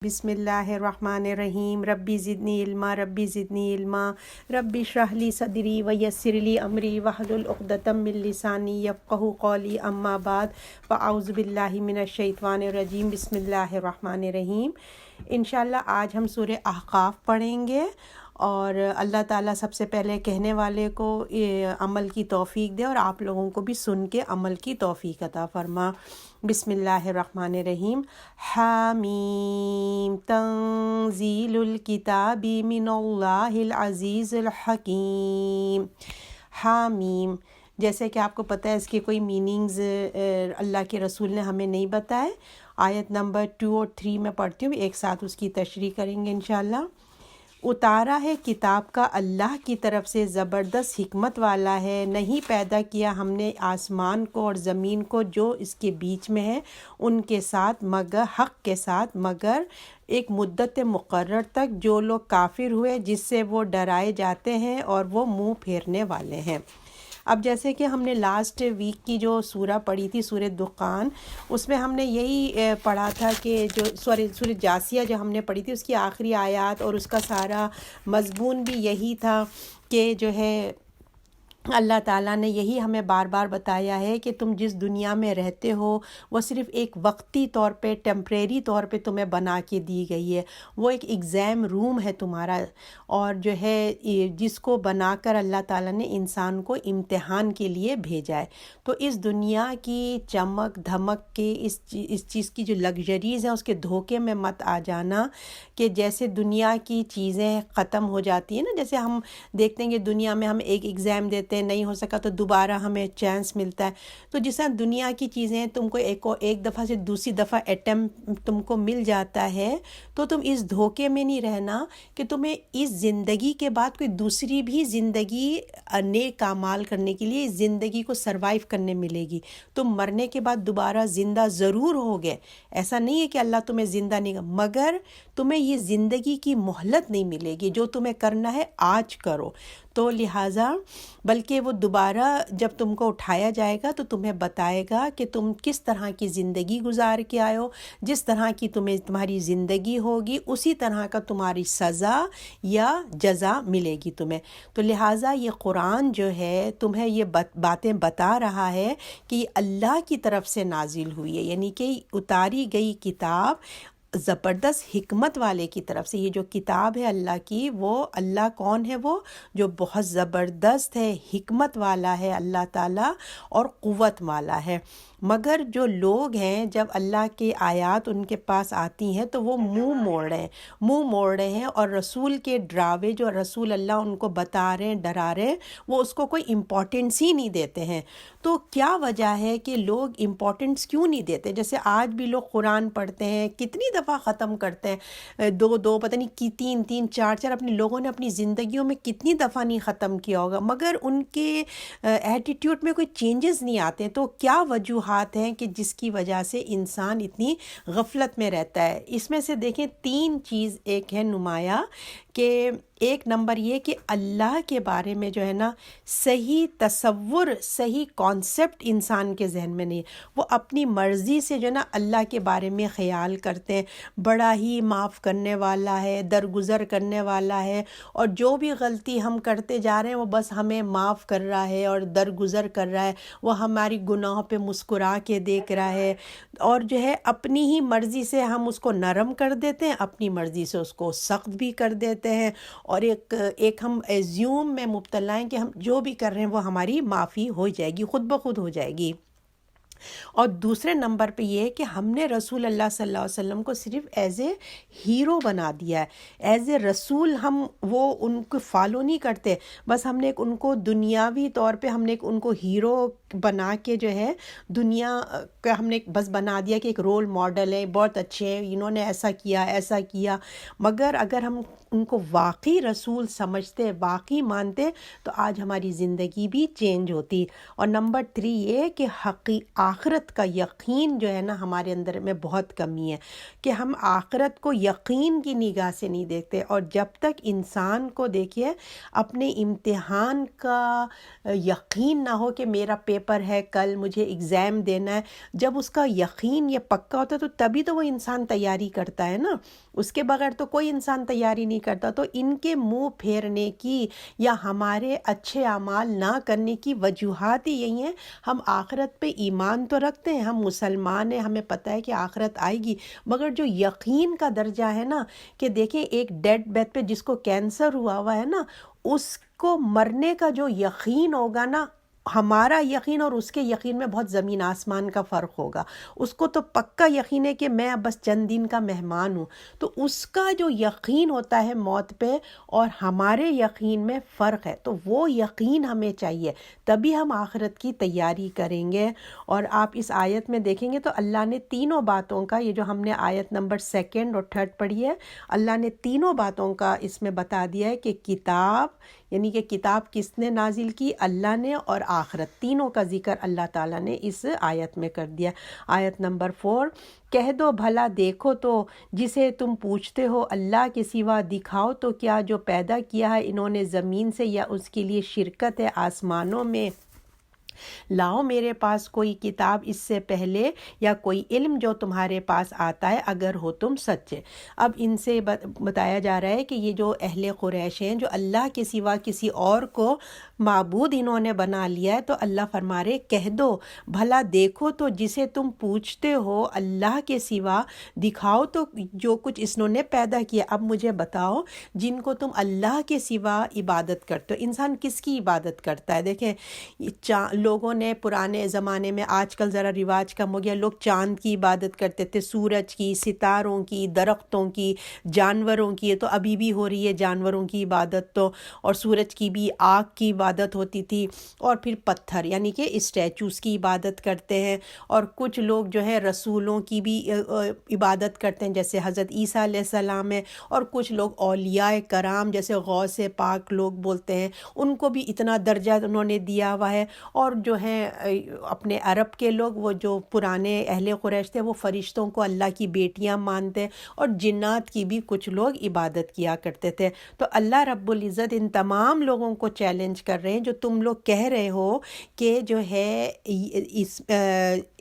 بسم اللہ الرحمن الرحیم ربی زدنی علما ربی زدنی علما ربی اشرح لی صدری ویسر لی امری واحلل عقدۃ من لسانی یفقہوا قولی اما بعد فاعوذ باللہ من الشیطان الرجیم بسم اللہ الرحمن الرحیم۔ انشاءاللہ آج ہم سورہ احقاف پڑھیں گے اور اللہ تعالیٰ سب سے پہلے کہنے والے کو عمل کی توفیق دے اور آپ لوگوں کو بھی سن کے عمل کی توفیق عطا فرما۔ بسم اللہ الرحمن الرحیم۔ حامیم تنزیل الکتاب من اللہ العزیز الحکیم۔ حامیم، جیسے کہ آپ کو پتہ ہے اس کے کوئی میننگز اللہ کے رسول نے ہمیں نہیں بتائے۔ آیت نمبر 2 اور 3 میں پڑھتی ہوں، ایک ساتھ اس کی تشریح کریں گے انشاءاللہ۔ اتارا ہے کتاب کا اللہ کی طرف سے، زبردست حکمت والا ہے۔ نہیں پیدا کیا ہم نے آسمان کو اور زمین کو جو اس کے بیچ میں ہے ان کے ساتھ مگر حق کے ساتھ، مگر ایک مدت مقرر تک۔ جو لوگ کافر ہوئے جس سے وہ ڈرائے جاتے ہیں اور وہ منہ پھیرنے والے ہیں۔ اب جیسے کہ ہم نے لاسٹ ویک کی جو سورہ پڑھی تھی سورہ دخان، اس میں ہم نے یہی پڑھا تھا کہ جو سورہ جاسیہ جو ہم نے پڑھی تھی اس کی آخری آیات اور اس کا سارا مضمون بھی یہی تھا کہ جو ہے اللہ تعالیٰ نے یہی ہمیں بار بار بتایا ہے کہ تم جس دنیا میں رہتے ہو وہ صرف ایک وقتی طور پہ، ٹیمپریری طور پہ تمہیں بنا کے دی گئی ہے۔ وہ ایک ایگزام روم ہے تمہارا، اور جو ہے جس کو بنا کر اللہ تعالیٰ نے انسان کو امتحان کے لیے بھیجا ہے۔ تو اس دنیا کی چمک دھمک کے اس چیز کی جو لگژریز ہیں اس کے دھوکے میں مت آ جانا کہ جیسے دنیا کی چیزیں ختم ہو جاتی ہیں نا، جیسے ہم دیکھتے ہیں کہ دنیا میں ہم ایک ایگزام دیتے ہیں، نہیں ہو سکا تو دوبارہ ہمیں چانس ملتا ہے۔ تو جس طرح دنیا کی چیزیں تم کو ایک دفعہ سے دوسری دفعہ اٹیمپٹ تم کو مل جاتا ہے، تو تم اس دھوکے میں نہیں رہنا کہ تمہیں اس زندگی کے بعد کوئی دوسری بھی زندگی نیک اعمال کرنے کے لیے اس زندگی کو سروائیو کرنے ملے گی۔ تم مرنے کے بعد دوبارہ زندہ ضرور ہوگے، ایسا نہیں ہے کہ اللہ تمہیں زندہ نہیں، مگر تمہیں یہ زندگی کی مہلت نہیں ملے گی۔ جو تمہیں کرنا ہے آج کرو۔ تو لہٰذا بلکہ وہ دوبارہ جب تم کو اٹھایا جائے گا تو تمہیں بتائے گا کہ تم کس طرح کی زندگی گزار کے آئے ہو، جس طرح کی تمہاری زندگی ہوگی اسی طرح کا تمہاری سزا یا جزا ملے گی تمہیں۔ تو لہٰذا یہ قرآن جو ہے تمہیں یہ باتیں بتا رہا ہے کہ یہ اللہ کی طرف سے نازل ہوئی ہے، یعنی کہ اتاری گئی کتاب زبردست حکمت والے کی طرف سے۔ یہ جو کتاب ہے اللہ کی، وہ اللہ کون ہے؟ وہ جو بہت زبردست ہے، حکمت والا ہے اللہ تعالیٰ اور قوت والا ہے۔ مگر جو لوگ ہیں جب اللہ کے آیات ان کے پاس آتی ہیں تو وہ منہ موڑ رہے ہیں اور رسول کے ڈراوے جو رسول اللہ ان کو بتا رہے ہیں، ڈرا رہے ہیں، وہ اس کو کوئی امپورٹنس ہی نہیں دیتے ہیں۔ تو کیا وجہ ہے کہ لوگ امپورٹنس کیوں نہیں دیتے؟ جیسے آج بھی لوگ قرآن پڑھتے ہیں، کتنی دفعہ ختم کرتے ہیں، دو پتہ نہیں تین چار اپنے لوگوں نے اپنی زندگیوں میں کتنی دفعہ نہیں ختم کیا ہوگا، مگر ان کے ایٹیٹیوڈ میں کوئی چینجز نہیں آتے۔ تو کیا وجوہات ہیں کہ جس کی وجہ سے انسان اتنی غفلت میں رہتا ہے؟ اس میں سے دیکھیں 3 چیز ایک ہے نمایاں، کہ ایک نمبر یہ کہ اللہ کے بارے میں جو ہے نا صحیح تصور، صحیح کانسیپٹ انسان کے ذہن میں نہیں ہے۔ وہ اپنی مرضی سے جو ہے نا اللہ کے بارے میں خیال کرتے ہیں، بڑا ہی معاف کرنے والا ہے، درگزر کرنے والا ہے، اور جو بھی غلطی ہم کرتے جا رہے ہیں وہ بس ہمیں معاف کر رہا ہے اور درگزر کر رہا ہے، وہ ہماری گناہوں پہ مسکرا کے دیکھ رہا ہے، اور جو ہے اپنی ہی مرضی سے ہم اس کو نرم کر دیتے ہیں، اپنی مرضی سے اس کو سخت بھی کر دیتے ہیں، اور ایک ہم ایزیوم میں مبتلا ہیں کہ ہم جو بھی کر رہے ہیں وہ ہماری معافی ہو جائے گی، خود بخود ہو جائے گی۔ اور دوسرے نمبر پہ یہ کہ ہم نے رسول اللہ صلی اللہ علیہ وسلم کو صرف ایز اے ہیرو بنا دیا ہے، ایز اے رسول ہم ان کو فالو نہیں کرتے، بس ہم نے ان کو دنیاوی طور پہ ہم نے ان کو ہیرو بنا کے جو ہے دنیا کا ہم نے بس بنا دیا کہ ایک رول ماڈل ہے، بہت اچھے ہیں، انہوں نے ایسا کیا۔ مگر اگر ہم ان کو واقعی رسول سمجھتے، واقعی مانتے، تو آج ہماری زندگی بھی چینج ہوتی۔ اور نمبر 3 یہ کہ آخرت کا یقین جو ہے نا ہمارے اندر میں بہت کمی ہے، کہ ہم آخرت کو یقین کی نگاہ سے نہیں دیکھتے۔ اور جب تک انسان کو دیکھیے اپنے امتحان کا یقین نہ ہو کہ میرا پیپر ہے کل، مجھے ایگزام دینا ہے، جب اس کا یقین یہ پکا ہوتا ہے تو تبھی تو وہ انسان تیاری کرتا ہے نا، اس کے بغیر تو کوئی انسان تیاری نہیں کرتا۔ تو ان کے منہ پھیرنے کی یا ہمارے اچھے اعمال نہ کرنے کی وجوہات ہی یہی ہیں، ہم آخرت پہ ایمان تو رکھتے ہیں، ہم مسلمان ہیں، ہمیں پتہ ہے کہ آخرت آئے گی، مگر جو یقین کا درجہ ہے نا، کہ دیکھیں ایک ڈیڈ بیڈ پہ جس کو کینسر ہوا ہے نا، اس کو مرنے کا جو یقین ہوگا نا، ہمارا یقین اور اس کے یقین میں بہت زمین آسمان کا فرق ہوگا۔ اس کو تو پکا یقین ہے کہ میں اب بس چند دن کا مہمان ہوں، تو اس کا جو یقین ہوتا ہے موت پہ اور ہمارے یقین میں فرق ہے، تو وہ یقین ہمیں چاہیے، تبھی ہم آخرت کی تیاری کریں گے۔ اور آپ اس آیت میں دیکھیں گے تو اللہ نے تینوں باتوں کا، یہ جو ہم نے آیت نمبر 2 اور 3 پڑھی ہے، اللہ نے تینوں باتوں کا اس میں بتا دیا ہے کہ کتاب، یعنی کہ کتاب کس نے نازل کی؟ اللہ نے، اور آخرت، تینوں کا ذکر اللہ تعالیٰ نے اس آیت میں کر دیا۔ آیت نمبر 4، کہہ دو بھلا دیکھو تو جسے تم پوچھتے ہو اللہ کے سوا، دکھاؤ تو کیا جو پیدا کیا ہے انہوں نے زمین سے یا اس کے لیے شرکت ہے آسمانوں میں، لاؤ میرے پاس کوئی کتاب اس سے پہلے یا کوئی علم جو تمہارے پاس آتا ہے اگر ہو تم سچے۔ اب ان سے بتایا جا رہا ہے کہ یہ جو اہل قریش ہیں جو اللہ کے سوا کسی اور کو معبود انہوں نے بنا لیا ہے، تو اللہ فرما رہے کہہ دو بھلا دیکھو تو جسے تم پوچھتے ہو اللہ کے سوا، دکھاؤ تو جو کچھ انہوں نے پیدا کیا۔ اب مجھے بتاؤ جن کو تم اللہ کے سوا عبادت کرتے ہو، انسان کس کی عبادت کرتا ہے؟ دیکھیں لوگوں نے پرانے زمانے میں، آج کل ذرا رواج کم ہو گیا، لوگ چاند کی عبادت کرتے تھے، سورج کی، ستاروں کی، درختوں کی، جانوروں کی، تو ابھی بھی ہو رہی ہے جانوروں کی عبادت تو، اور سورج کی بھی، آگ کی عبادت ہوتی تھی، اور پھر پتھر یعنی کہ اسٹیچوز کی عبادت کرتے ہیں، اور کچھ لوگ جو ہے رسولوں کی بھی عبادت کرتے ہیں جیسے حضرت عیسیٰ علیہ السلام ہے، اور کچھ لوگ اولیاء کرام جیسے غوث پاک لوگ بولتے ہیں، ان کو بھی اتنا درجہ انہوں نے دیا ہوا ہے۔ اور جو ہیں اپنے عرب کے لوگ، وہ جو پرانے اہل قریش تھے، وہ فرشتوں کو اللہ کی بیٹیاں مانتے، اور جنات کی بھی کچھ لوگ عبادت کیا کرتے تھے۔ تو اللہ رب العزت ان تمام لوگوں کو چیلنج کر رہے ہیں جو تم لوگ کہہ رہے ہو کہ جو ہے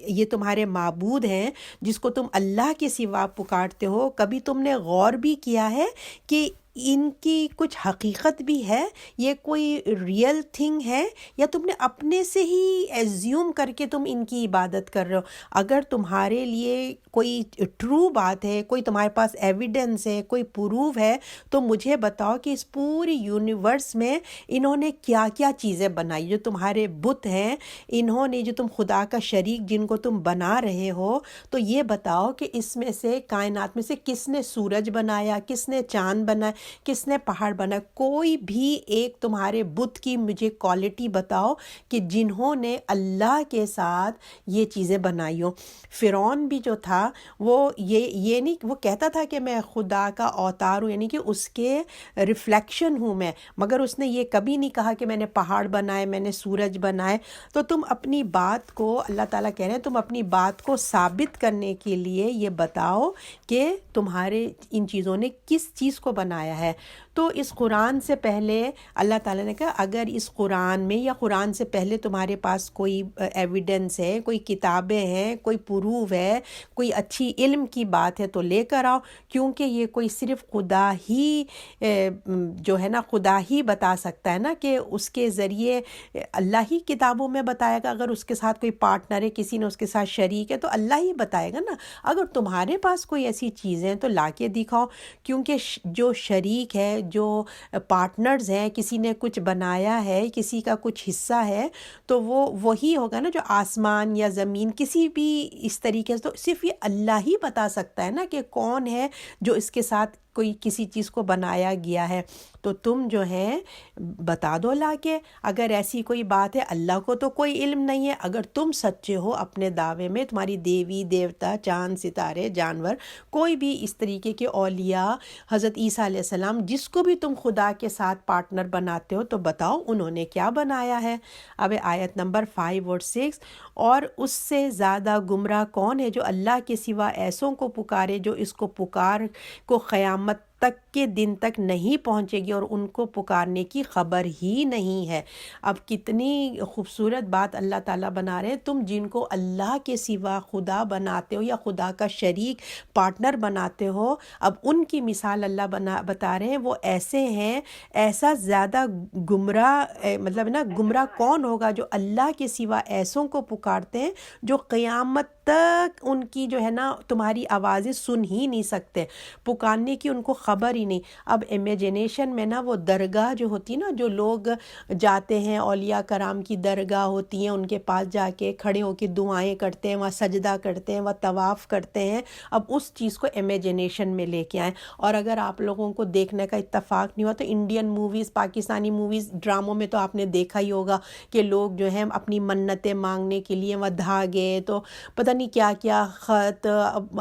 یہ تمہارے معبود ہیں جس کو تم اللہ کے سوا پکارتے ہو، کبھی تم نے غور بھی کیا ہے کہ ان کی کچھ حقیقت بھی ہے، یہ کوئی ریئل تھنگ ہے، یا تم نے اپنے سے ہی ایزیوم کر کے تم ان کی عبادت کر رہے ہو؟ اگر تمہارے لیے کوئی ٹرو بات ہے، کوئی تمہارے پاس ایویڈنس ہے، کوئی پروف ہے، تو مجھے بتاؤ کہ اس پوری یونیورس میں انہوں نے کیا کیا چیزیں بنائی جو تمہارے بت ہیں، انہوں نے جو تم خدا کا شریک جن کو تم بنا رہے ہو، تو یہ بتاؤ کہ اس میں سے کائنات میں سے کس نے سورج بنایا، کس نے چاند بنایا، کس نے پہاڑ بنایا؟ کوئی بھی ایک تمہارے بت کی مجھے کوالٹی بتاؤ کہ جنہوں نے اللہ کے ساتھ یہ چیزیں بنائی ہوں۔ فرعون بھی جو تھا وہ یہ نہیں، وہ کہتا تھا کہ میں خدا کا اوتار ہوں، یعنی کہ اس کے ریفلیکشن ہوں میں، مگر اس نے یہ کبھی نہیں کہا کہ میں نے پہاڑ بنائے، میں نے سورج بنائے۔ تو تم اپنی بات کو، اللہ تعالیٰ کہہ رہے ہیں تم اپنی بات کو ثابت کرنے کے لیے یہ بتاؤ کہ تمہارے ان چیزوں نے کس چیز کو بنایا ہے۔ تو اس قرآن سے پہلے اللہ تعالیٰ نے کہا اگر اس قرآن میں یا قرآن سے پہلے تمہارے پاس کوئی ایویڈنس ہے، کوئی کتابیں ہیں، کوئی پروف ہے، کوئی اچھی علم کی بات ہے تو لے کر آؤ، کیونکہ یہ کوئی صرف خدا ہی جو ہے نا، خدا ہی بتا سکتا ہے نا، کہ اس کے ذریعے اللہ ہی کتابوں میں بتائے گا۔ اگر اس کے ساتھ کوئی پارٹنر ہے، کسی نے اس کے ساتھ شریک ہے، تو اللہ ہی بتائے گا نا۔ اگر تمہارے پاس کوئی ایسی چیزیں ہیں تو لا کے دکھاؤ، کیونکہ جو شریک ہے، جو پارٹنرز ہیں، کسی نے کچھ بنایا ہے، کسی کا کچھ حصہ ہے، تو وہ وہی ہوگا نا، جو آسمان یا زمین کسی بھی اس طریقے سے، تو صرف یہ اللہ ہی بتا سکتا ہے نا کہ کون ہے جو اس کے ساتھ کوئی کسی چیز کو بنایا گیا ہے۔ تو تم جو ہے بتا دو لا کے، اگر ایسی کوئی بات ہے، اللہ کو تو کوئی علم نہیں ہے، اگر تم سچے ہو اپنے دعوے میں، تمہاری دیوی دیوتا، چاند ستارے، جانور، کوئی بھی اس طریقے کے اولیاء، حضرت عیسیٰ علیہ السلام، جس کو بھی تم خدا کے ساتھ پارٹنر بناتے ہو، تو بتاؤ انہوں نے کیا بنایا ہے۔ اب آیت نمبر 5 اور 6، اور اس سے زیادہ گمراہ کون ہے جو اللہ کے سوا ایسوں کو پکارے جو اس کو پکار کو قیامت تک کے دن تک نہیں پہنچے گی اور ان کو پکارنے کی خبر ہی نہیں ہے۔ اب کتنی خوبصورت بات اللہ تعالیٰ بنا رہے ہیں، تم جن کو اللہ کے سوا خدا بناتے ہو یا خدا کا شریک پارٹنر بناتے ہو، اب ان کی مثال اللہ بتا رہے ہیں، وہ ایسے ہیں، ایسا زیادہ گمراہ مطلب نا گمراہ کون ہوگا جو اللہ کے سوا ایسوں کو پکارتے ہیں جو قیامت تک ان کی جو ہے نا تمہاری آوازیں سن ہی نہیں سکتے، پکارنے کی ان کو خبر ہی نہیں۔ اب امیجنیشن میں نا وہ درگاہ جو ہوتی نا، جو لوگ جاتے ہیں، اولیاء کرام کی درگاہ ہوتی ہیں، ان کے پاس جا کے کھڑے ہو کے دعائیں کرتے ہیں، وہاں سجدہ کرتے ہیں، وہاں طواف کرتے ہیں، اب اس چیز کو امیجنیشن میں لے کے آئیں۔ اور اگر آپ لوگوں کو دیکھنے کا اتفاق نہیں ہوا تو انڈین موویز، پاکستانی موویز، ڈراموں میں تو آپ نے دیکھا ہی ہوگا کہ لوگ جو ہیں اپنی منتیں مانگنے کے لیے وہ دھاگے تو پتہ نہیں کیا کیا خط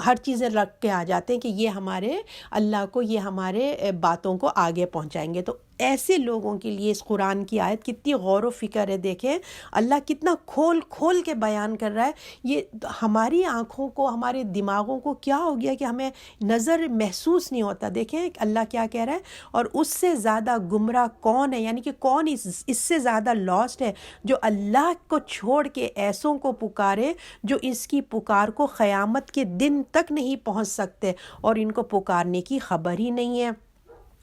ہر چیزیں رکھ کے آ جاتے ہیں کہ یہ ہمارے اللہ کو، یہ ہمارے باتوں کو آگے پہنچائیں گے۔ تو ایسے لوگوں کے لیے اس قرآن کی آیت کتنی غور و فکر ہے، دیکھیں اللہ کتنا کھول کھول کے بیان کر رہا ہے۔ یہ ہماری آنکھوں کو، ہمارے دماغوں کو کیا ہو گیا کہ ہمیں نظر محسوس نہیں ہوتا۔ دیکھیں اللہ کیا کہہ رہا ہے، اور اس سے زیادہ گمراہ کون ہے، یعنی کہ کون اس سے زیادہ لاسٹ ہے جو اللہ کو چھوڑ کے ایسوں کو پکارے جو اس کی پکار کو قیامت کے دن تک نہیں پہنچ سکتے اور ان کو پکارنے کی خبر ہی نہیں ہے،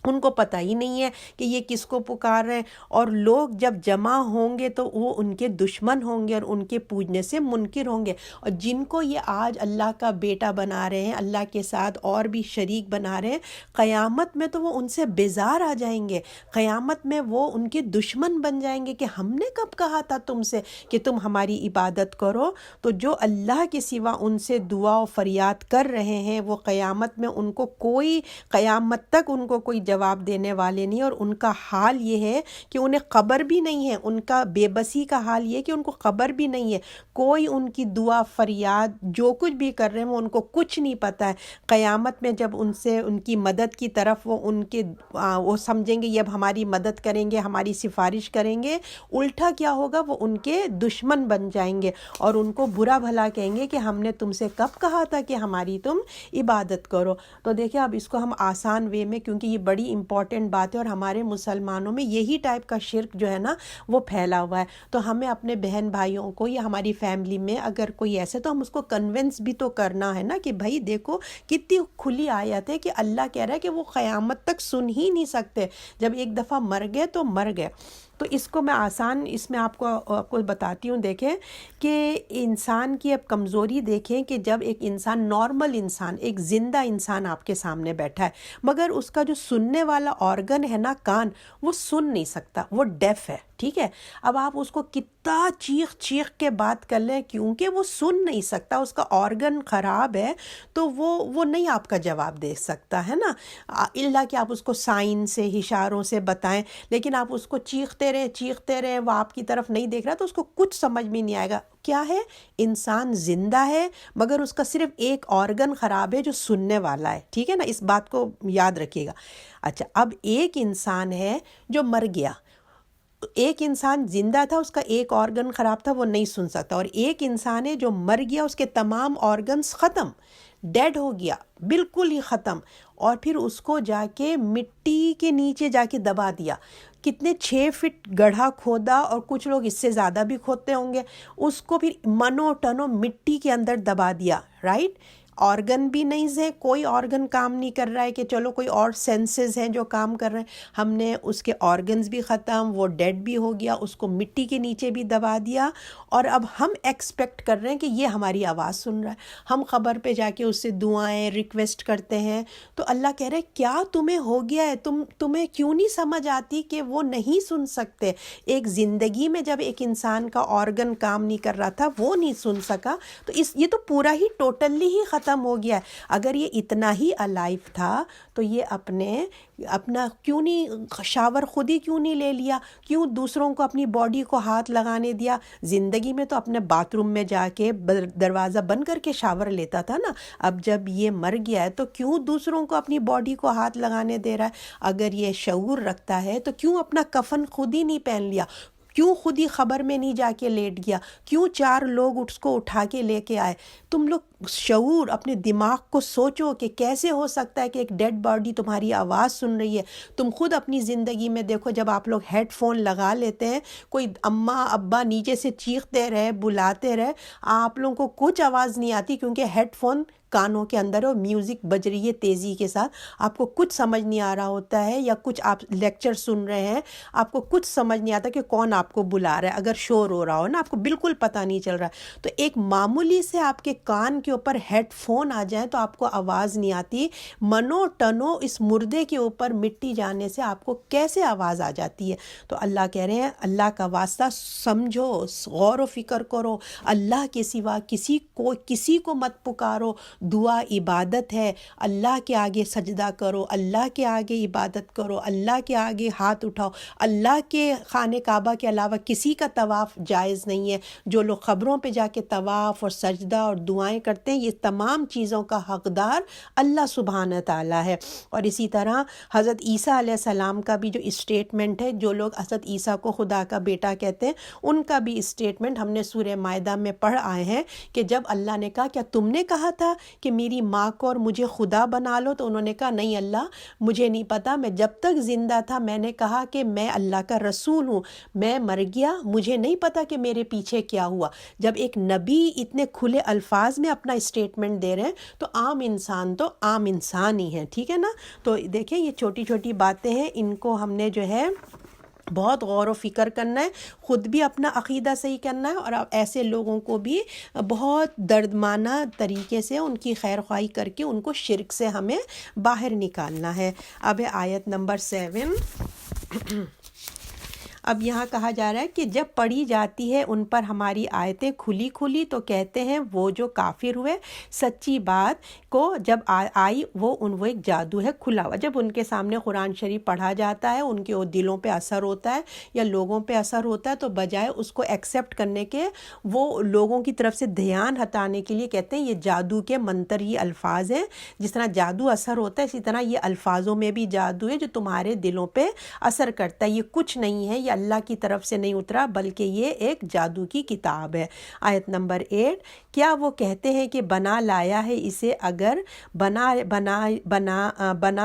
ان کو پتہ ہی نہیں ہے کہ یہ کس کو پکار رہے ہیں۔ اور لوگ جب جمع ہوں گے تو وہ ان کے دشمن ہوں گے اور ان کے پوجنے سے منکر ہوں گے، اور جن کو یہ آج اللہ کا بیٹا بنا رہے ہیں، اللہ کے ساتھ اور بھی شریک بنا رہے ہیں، قیامت میں تو وہ ان سے بیزار آ جائیں گے، قیامت میں وہ ان کے دشمن بن جائیں گے کہ ہم نے کب کہا تھا تم سے کہ تم ہماری عبادت کرو۔ تو جو اللہ کے سوا ان سے دعا و فریاد کر رہے ہیں وہ قیامت میں ان کو کوئی، قیامت تک ان کو کوئی جواب دینے والے نہیں، اور ان کا حال یہ ہے کہ انہیں خبر بھی نہیں ہے، ان کا بے بسی کا حال یہ کہ ان کو خبر بھی نہیں ہے، کوئی ان کی دعا فریاد جو کچھ بھی کر رہے ہیں وہ ان کو کچھ نہیں پتہ ہے۔ قیامت میں جب ان سے ان کی مدد کی طرف وہ سمجھیں گے یہ اب ہماری مدد کریں گے، ہماری سفارش کریں گے، الٹا کیا ہوگا، وہ ان کے دشمن بن جائیں گے اور ان کو برا بھلا کہیں گے کہ ہم نے تم سے کب کہا تھا کہ ہماری تم عبادت کرو۔ تو دیکھیں اب اس کو ہم آسان وے میں، کیونکہ یہ بڑی امپورٹنٹ بات ہے اور ہمارے مسلمانوں میں یہی ٹائپ کا شرک جو ہے نا وہ پھیلا ہوا ہے، تو ہمیں اپنے بہن بھائیوں کو یا ہماری فیملی میں اگر کوئی ایسے تو ہم اس کو کنونس بھی تو کرنا ہے نا کہ بھائی دیکھو کتنی کھلی آیت ہے کہ اللہ کہہ رہا ہے کہ وہ قیامت تک سن ہی نہیں سکتے، جب ایک دفعہ مر گئے تو مر گئے۔ تو اس کو میں آسان اس میں آپ کو بتاتی ہوں۔ دیکھیں کہ انسان کی اب کمزوری دیکھیں کہ جب ایک انسان، نارمل انسان، ایک زندہ انسان آپ کے سامنے بیٹھا ہے مگر اس کا جو سننے والا آرگن ہے نا، کان، وہ سن نہیں سکتا، وہ ڈیف ہے، ٹھیک ہے۔ اب آپ اس کو کتنا چیخ کے بات کر لیں، کیونکہ وہ سن نہیں سکتا، اس کا آرگن خراب ہے تو وہ نہیں آپ کا جواب دے سکتا ہے نا، الا کہ آپ اس کو سائن سے، اشاروں سے بتائیں، لیکن آپ اس کو چیختے رہے وہ آپ کی طرف نہیں دیکھ رہا تو اس کو کچھ سمجھ میں نہیں آئے گا۔ کیا ہے؟ انسان زندہ ہے مگر اس کا صرف ایک آرگن خراب ہے جو سننے والا ہے، ٹھیک ہے نا، اس بات کو یاد رکھیے گا۔ اچھا، اب ایک انسان ہے جو مر گیا، ایک انسان زندہ تھا، اس کا ایک آرگن خراب تھا، وہ نہیں سن سکتا، اور ایک انسان ہے جو مر گیا، اس کے تمام آرگنز ختم، ڈیڈ ہو گیا، بالکل ہی ختم، اور پھر اس کو جا کے مٹی کے نیچے جا کے دبا دیا، کتنے 6 فٹ گڑھا کھودا، اور کچھ لوگ اس سے زیادہ بھی کھودتے ہوں گے، اس کو پھر منو ٹنو مٹی کے اندر دبا دیا، رائٹ۔ آرگن بھی نہیں ہے، کوئی آرگن کام نہیں کر رہا ہے کہ چلو کوئی اور سینسز ہیں جو کام کر رہے ہیں، ہم نے اس کے آرگنز بھی ختم، وہ ڈیڈ بھی ہو گیا، اس کو مٹی کے نیچے بھی دبا دیا، اور اب ہم ایکسپیکٹ کر رہے ہیں کہ یہ ہماری آواز سن رہا ہے، ہم خبر پہ جا کے اس سے دعائیں ریکویسٹ کرتے ہیں۔ تو اللہ کہہ رہے ہیں کیا تمہیں ہو گیا ہے، تمہیں کیوں نہیں سمجھ آتی کہ وہ نہیں سن سکتے؟ ایک زندگی میں جب ایک انسان کا آرگن کام نہیں کر رہا تھا، وہ نہیں سن سکا، تو یہ تو پورا ہی ٹوٹلی ہی ختم ہو گیا ہے۔ اگر یہ اتنا ہی الائیو تھا تو یہ اپنا کیوں نہیں شاور خود ہی کیوں نہیں لے لیا، کیوں دوسروں کو اپنی باڈی کو ہاتھ لگانے دیا؟ زندگی میں تو اپنے باتھ روم میں جا کے دروازہ بند کر کے شاور لیتا تھا نا، اب جب یہ مر گیا ہے تو کیوں دوسروں کو اپنی باڈی کو ہاتھ لگانے دے رہا ہے؟ اگر یہ شعور رکھتا ہے تو کیوں اپنا کفن خود ہی نہیں پہن لیا؟ کیوں خود ہی خبر میں نہیں جا کے لیٹ گیا؟ کیوں 4 لوگ اس کو اٹھا کے لے کے آئے؟ تم لوگ شعور اپنے دماغ کو سوچو کہ کیسے ہو سکتا ہے کہ ایک ڈیڈ باڈی تمہاری آواز سن رہی ہے۔ تم خود اپنی زندگی میں دیکھو، جب آپ لوگ ہیڈ فون لگا لیتے ہیں، کوئی اماں ابا نیچے سے چیختے رہے، بلاتے رہے، آپ لوگوں کو کچھ آواز نہیں آتی، کیونکہ ہیڈ فون کانوں کے اندر اور میوزک بج رہی ہے تیزی کے ساتھ، آپ کو کچھ سمجھ نہیں آ رہا ہوتا ہے، یا کچھ آپ لیکچر سن رہے ہیں، آپ کو کچھ سمجھ نہیں آتا کہ کون آپ کو بلا رہا ہے، اگر شور ہو رہا ہو نا، آپ کو بالکل پتہ نہیں چل رہا ہے۔ تو ایک معمولی سے آپ کے کان کے اوپر ہیڈ فون آ جائیں تو آپ کو آواز نہیں آتی، منو ٹنو اس مردے کے اوپر مٹی جانے سے آپ کو کیسے آواز آ جاتی ہے؟ تو اللہ کہہ رہے ہیں اللہ کا واسطہ سمجھو، غور و فکر کرو، اللہ کے سوا کسی کو مت پکارو، دعا عبادت ہے، اللہ کے آگے سجدہ کرو، اللہ کے آگے عبادت کرو، اللہ کے آگے ہاتھ اٹھاؤ، اللہ کے خانہ کعبہ کے علاوہ کسی کا طواف جائز نہیں ہے۔ جو لوگ قبروں پہ جا کے طواف اور سجدہ اور دعائیں کرتے ہیں، یہ تمام چیزوں کا حقدار اللہ سبحانہ تعالیٰ ہے۔ اور اسی طرح حضرت عیسیٰ علیہ السلام کا بھی جو اسٹیٹمنٹ ہے، جو لوگ حضرت عیسیٰ کو خدا کا بیٹا کہتے ہیں، ان کا بھی اسٹیٹمنٹ ہم نے سورہ مائدہ میں پڑھ آئے ہیں کہ جب اللہ نے کہا کیا تم نے کہا تھا کہ میری ماں کو اور مجھے خدا بنا لو، تو انہوں نے کہا نہیں اللہ، مجھے نہیں پتا، میں جب تک زندہ تھا میں نے کہا کہ میں اللہ کا رسول ہوں، میں مر گیا، مجھے نہیں پتا کہ میرے پیچھے کیا ہوا۔ جب ایک نبی اتنے کھلے الفاظ میں اپنا اسٹیٹمنٹ دے رہے ہیں تو عام انسان ہی ہیں، ٹھیک ہے نا؟ تو دیکھیں یہ چھوٹی چھوٹی باتیں ہیں، ان کو ہم نے جو ہے بہت غور و فکر کرنا ہے، خود بھی اپنا عقیدہ صحیح کرنا ہے، اور ایسے لوگوں کو بھی بہت دردمانہ طریقے سے ان کی خیر خواہی کر کے ان کو شرک سے ہمیں باہر نکالنا ہے۔ اب ہے آیت نمبر 7۔ اب یہاں کہا جا رہا ہے کہ جب پڑھی جاتی ہے ان پر ہماری آیتیں کھلی کھلی تو کہتے ہیں وہ جو کافر ہوئے سچی بات کو جب آئی وہ ایک جادو ہے کھلا ہوا۔ جب ان کے سامنے قرآن شریف پڑھا جاتا ہے، ان کے دلوں پہ اثر ہوتا ہے یا لوگوں پہ اثر ہوتا ہے، تو بجائے اس کو ایکسیپٹ کرنے کے وہ لوگوں کی طرف سے دھیان ہٹانے کے لیے کہتے ہیں یہ جادو کے منتری الفاظ ہیں۔ جس طرح جادو اثر ہوتا ہے، اسی طرح یہ الفاظوں میں بھی جادو ہے جو تمہارے دلوں پہ اثر کرتا ہے۔ یہ کچھ نہیں ہے، یہ اللہ کی طرف سے نہیں اترا، بلکہ یہ ایک جادو کی کتاب ہے۔ آیت نمبر 8، کیا وہ کہتے ہیں کہ بنا لایا ہے اسے، اگر بنا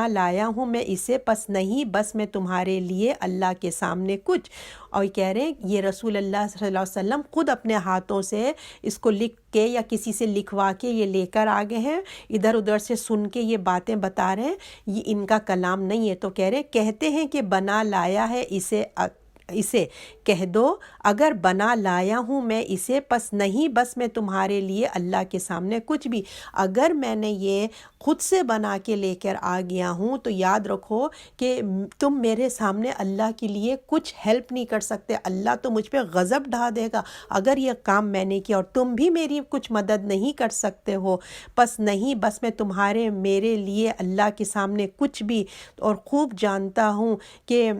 لایا ہوں میں اسے، پس نہیں بس میں تمہارے لیے اللہ کے سامنے کچھ۔ اور کہہ رہے ہیں یہ رسول اللہ صلی اللہ علیہ وسلم خود اپنے ہاتھوں سے اس کو لکھ کے یا کسی سے لکھوا کے یہ لے کر آگے ہیں، ادھر ادھر سے سن کے یہ باتیں بتا رہے ہیں، یہ ان کا کلام نہیں ہے۔ تو کہہ رہے کہتے ہیں کہ بنا لایا ہے اسے کہہ دو اگر بنا لایا ہوں میں اسے، پس نہیں بس میں تمہارے لیے اللہ کے سامنے کچھ بھی۔ اگر میں نے یہ خود سے بنا کے لے کر آ گیا ہوں تو یاد رکھو کہ تم میرے سامنے اللہ کے لیے کچھ ہیلپ نہیں کر سکتے، اللہ تو مجھ پہ غضب ڈھا دے گا اگر یہ کام میں نے کیا، اور تم بھی میری کچھ مدد نہیں کر سکتے ہو۔ پس نہیں بس میں تمہارے میرے لیے اللہ کے سامنے کچھ بھی، اور خوب جانتا ہوں کہ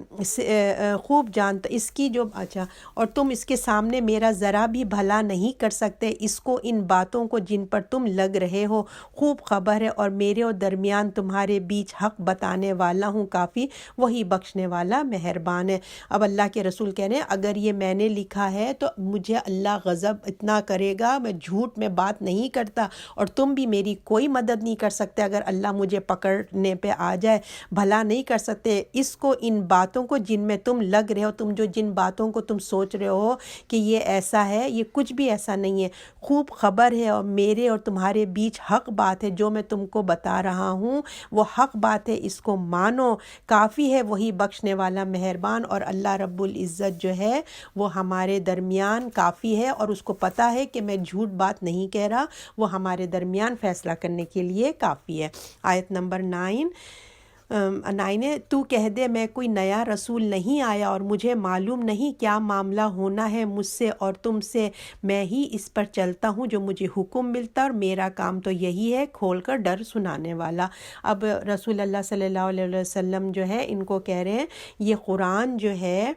اس کی جو اور تم اس کے سامنے میرا ذرا بھی بھلا نہیں کر سکتے اس کو، ان باتوں کو جن پر تم لگ رہے ہو خوب خبر ہے، اور میرے اور درمیان تمہارے بیچ حق بتانے والا ہوں، کافی وہی بخشنے والا مہربان ہے۔ اب اللہ کے رسول کہہ رہے ہیں اگر یہ میں نے لکھا ہے تو مجھے اللہ غضب اتنا کرے گا، میں جھوٹ میں بات نہیں کرتا، اور تم بھی میری کوئی مدد نہیں کر سکتے اگر اللہ مجھے پکڑنے پہ آ جائے، بھلا نہیں کر سکتے اس کو، ان باتوں کو جن میں تم لگ رہے ہو، جن باتوں کو تم سوچ رہے ہو کہ یہ ایسا ہے، یہ کچھ بھی ایسا نہیں ہے، خوب خبر ہے، اور میرے اور تمہارے بیچ حق بات ہے، جو میں تم کو بتا رہا ہوں وہ حق بات ہے، اس کو مانو، کافی ہے وہی بخشنے والا مہربان۔ اور اللہ رب العزت جو ہے وہ ہمارے درمیان کافی ہے، اور اس کو پتہ ہے کہ میں جھوٹ بات نہیں کہہ رہا، وہ ہمارے درمیان فیصلہ کرنے کے لیے کافی ہے۔ آیت نمبر 9 تو کہہ دے میں کوئی نیا رسول نہیں آیا، اور مجھے معلوم نہیں کیا معاملہ ہونا ہے مجھ سے اور تم سے، میں ہی اس پر چلتا ہوں جو مجھے حکم ملتا، اور میرا کام تو یہی ہے کھول کر ڈر سنانے والا۔ اب رسول اللہ صلی اللہ علیہ وسلم جو ہے ان کو کہہ رہے ہیں یہ قرآن جو ہے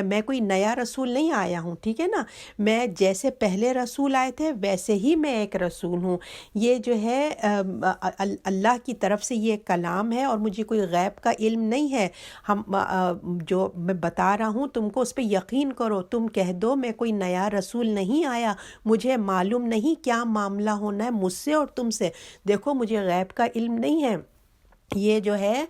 میں کوئی نیا رسول نہیں آیا ہوں، ٹھیک ہے نا، میں جیسے پہلے رسول آئے تھے ویسے ہی میں ایک رسول ہوں، یہ جو ہے اللہ کی طرف سے یہ کلام ہے، اور مجھے کوئی کوئی غیب کا علم نہیں ہے، جو میں بتا رہا ہوں تم کو اس پہ یقین کرو، تم کہہ دو میں کوئی نیا رسول نہیں آیا، مجھے معلوم نہیں کیا معاملہ ہونا ہے مجھ سے اور تم سے، دیکھو مجھے غیب کا علم نہیں ہے، یہ جو ہے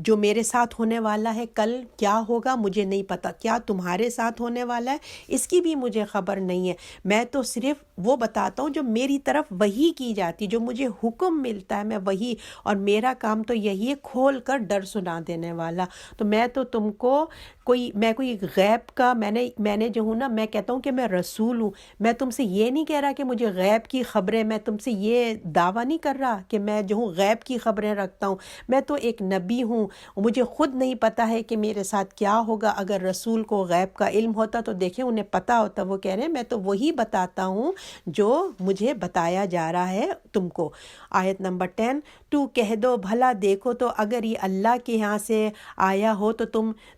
جو میرے ساتھ ہونے والا ہے کل کیا ہوگا مجھے نہیں پتہ، کیا تمہارے ساتھ ہونے والا ہے اس کی بھی مجھے خبر نہیں ہے، میں تو صرف وہ بتاتا ہوں جو میری طرف وحی کی جاتی، جو مجھے حکم ملتا ہے میں وہی، اور میرا کام تو یہی ہے کھول کر ڈر سنا دینے والا، تو میں تو تم کو میں کوئی غیب کا میں نے جو ہوں نا، میں کہتا ہوں کہ میں رسول ہوں، میں تم سے یہ نہیں کہہ رہا کہ مجھے غیب کی خبریں، میں تم سے یہ دعویٰ نہیں کر رہا کہ میں جو ہوں غیب کی خبریں رکھتا ہوں، میں تو ایک نبی ہوں، مجھے خود نہیں پتہ ہے کہ میرے ساتھ کیا ہوگا، اگر رسول کو غیب کا علم ہوتا تو دیکھیں انہیں پتہ ہوتا، وہ کہہ رہے ہیں میں تو وہی بتاتا ہوں جو مجھے بتایا جا رہا ہے تم کو۔ آیت نمبر 10، تو کہہ دو بھلا دیکھو تو اگر یہ اللہ کے یہاں سے آیا ہو تو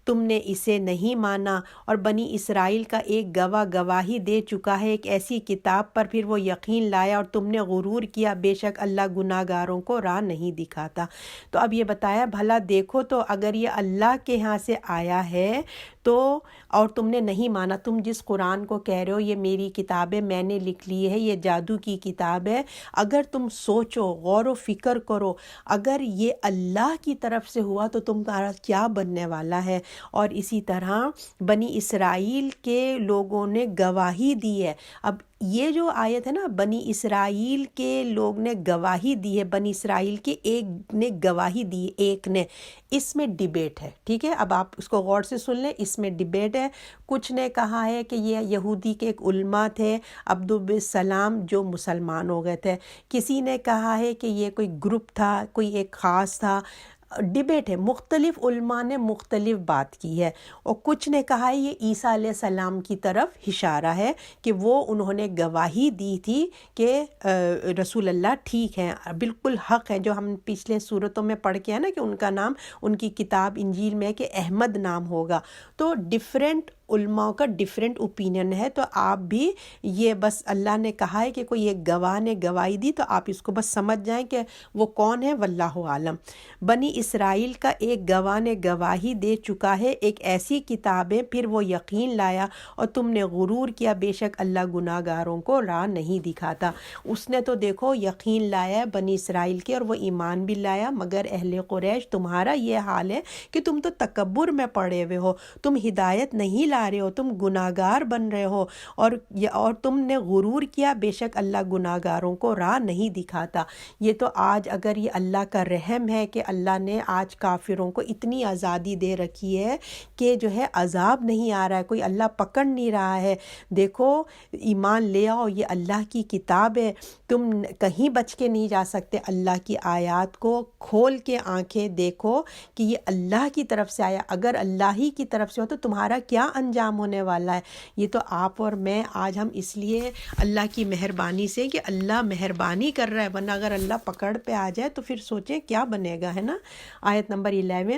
تم نے اسے نہیں مانا، اور بنی اسرائیل کا ایک گواہ گواہی دے چکا ہے ایک ایسی کتاب پر، پھر وہ یقین لایا اور تم نے غرور کیا، بے شک اللہ گناہ گاروں کو راہ نہیں دکھاتا۔ تو اب یہ بتایا بھلا دیکھو تو اگر یہ اللہ کے یہاں سے آیا ہے تو اور تم نے نہیں مانا، تم جس قرآن کو کہہ رہے ہو یہ میری کتاب ہے، میں نے لکھ لی ہے، یہ جادو کی کتاب ہے، اگر تم سوچو غور و فکر کرو اگر یہ اللہ کی طرف سے ہوا تو تمہارا کیا بننے والا ہے۔ اور اسی طرح بنی اسرائیل کے لوگوں نے گواہی دی ہے، اب یہ جو آیت ہے نا بنی اسرائیل کے لوگ نے گواہی دی ہے، بنی اسرائیل کے ایک نے گواہی دی، ایک نے، اس میں ڈیبیٹ ہے، ٹھیک ہے، اب آپ اس کو غور سے سن لیں، اس میں ڈیبیٹ ہے، کچھ نے کہا ہے کہ یہ یہودی کے ایک علماء تھے عبد السلام جو مسلمان ہو گئے تھے، کسی نے کہا ہے کہ یہ کوئی گروپ تھا، کوئی ایک خاص تھا، ڈیبیٹ ہے، مختلف علماء نے مختلف بات کی ہے، اور کچھ نے کہا ہے یہ عیسیٰ علیہ السلام کی طرف اشارہ ہے کہ وہ انہوں نے گواہی دی تھی کہ رسول اللہ ٹھیک ہیں، بالکل حق ہے، جو ہم پچھلے صورتوں میں پڑھ کے ہیں نا کہ ان کا نام ان کی کتاب انجیل میں کہ احمد نام ہوگا، تو ڈیفرنٹ علماء کا ڈیفرنٹ اوپینین ہے، تو آپ بھی یہ بس اللہ نے کہا ہے کہ کوئی ایک گواہ نے گواہی دی تو آپ اس کو بس سمجھ جائیں کہ وہ کون ہے، واللہ عالم۔ بنی اسرائیل کا ایک گواہ نے گواہی دے چکا ہے ایک ایسی کتاب ہے، پھر وہ یقین لایا اور تم نے غرور کیا، بے شک اللہ گناہ گاروں کو راہ نہیں دکھاتا۔ اس نے تو دیکھو یقین لایا بنی اسرائیل کے اور وہ ایمان بھی لایا، مگر اہل قریش تمہارا یہ حال ہے کہ تم تو تکبر میں پڑے ہوئے ہو، تم ہدایت نہیں لا رہے ہو، تم گناہ گار بن رہے ہو، اور تم نے غرور کیا، بے شک اللہ گناہ گاروں کو راہ نہیں دکھاتا۔ یہ تو آج اگر یہ اللہ کا رحم ہے کہ اللہ نے آج کافروں کو اتنی آزادی دے رکھی ہے کہ جو ہے عذاب نہیں آ رہا ہے، کوئی اللہ پکڑ نہیں رہا ہے، دیکھو ایمان لے آؤ، یہ اللہ کی کتاب ہے، تم کہیں بچ کے نہیں جا سکتے، اللہ کی آیات کو کھول کے آنکھیں دیکھو کہ یہ اللہ کی طرف سے آیا، اگر اللہ ہی کی طرف سے ہو تو تمہارا کیا انجام ہونے والا ہے۔ یہ تو آپ اور میں آج ہم اس لیے اللہ کی مہربانی سے کہ اللہ مہربانی کر رہا ہے، ورنہ اگر اللہ پکڑ پہ آ جائے تو پھر سوچیں کیا بنے گا، ہے نا۔ آیت نمبر 11،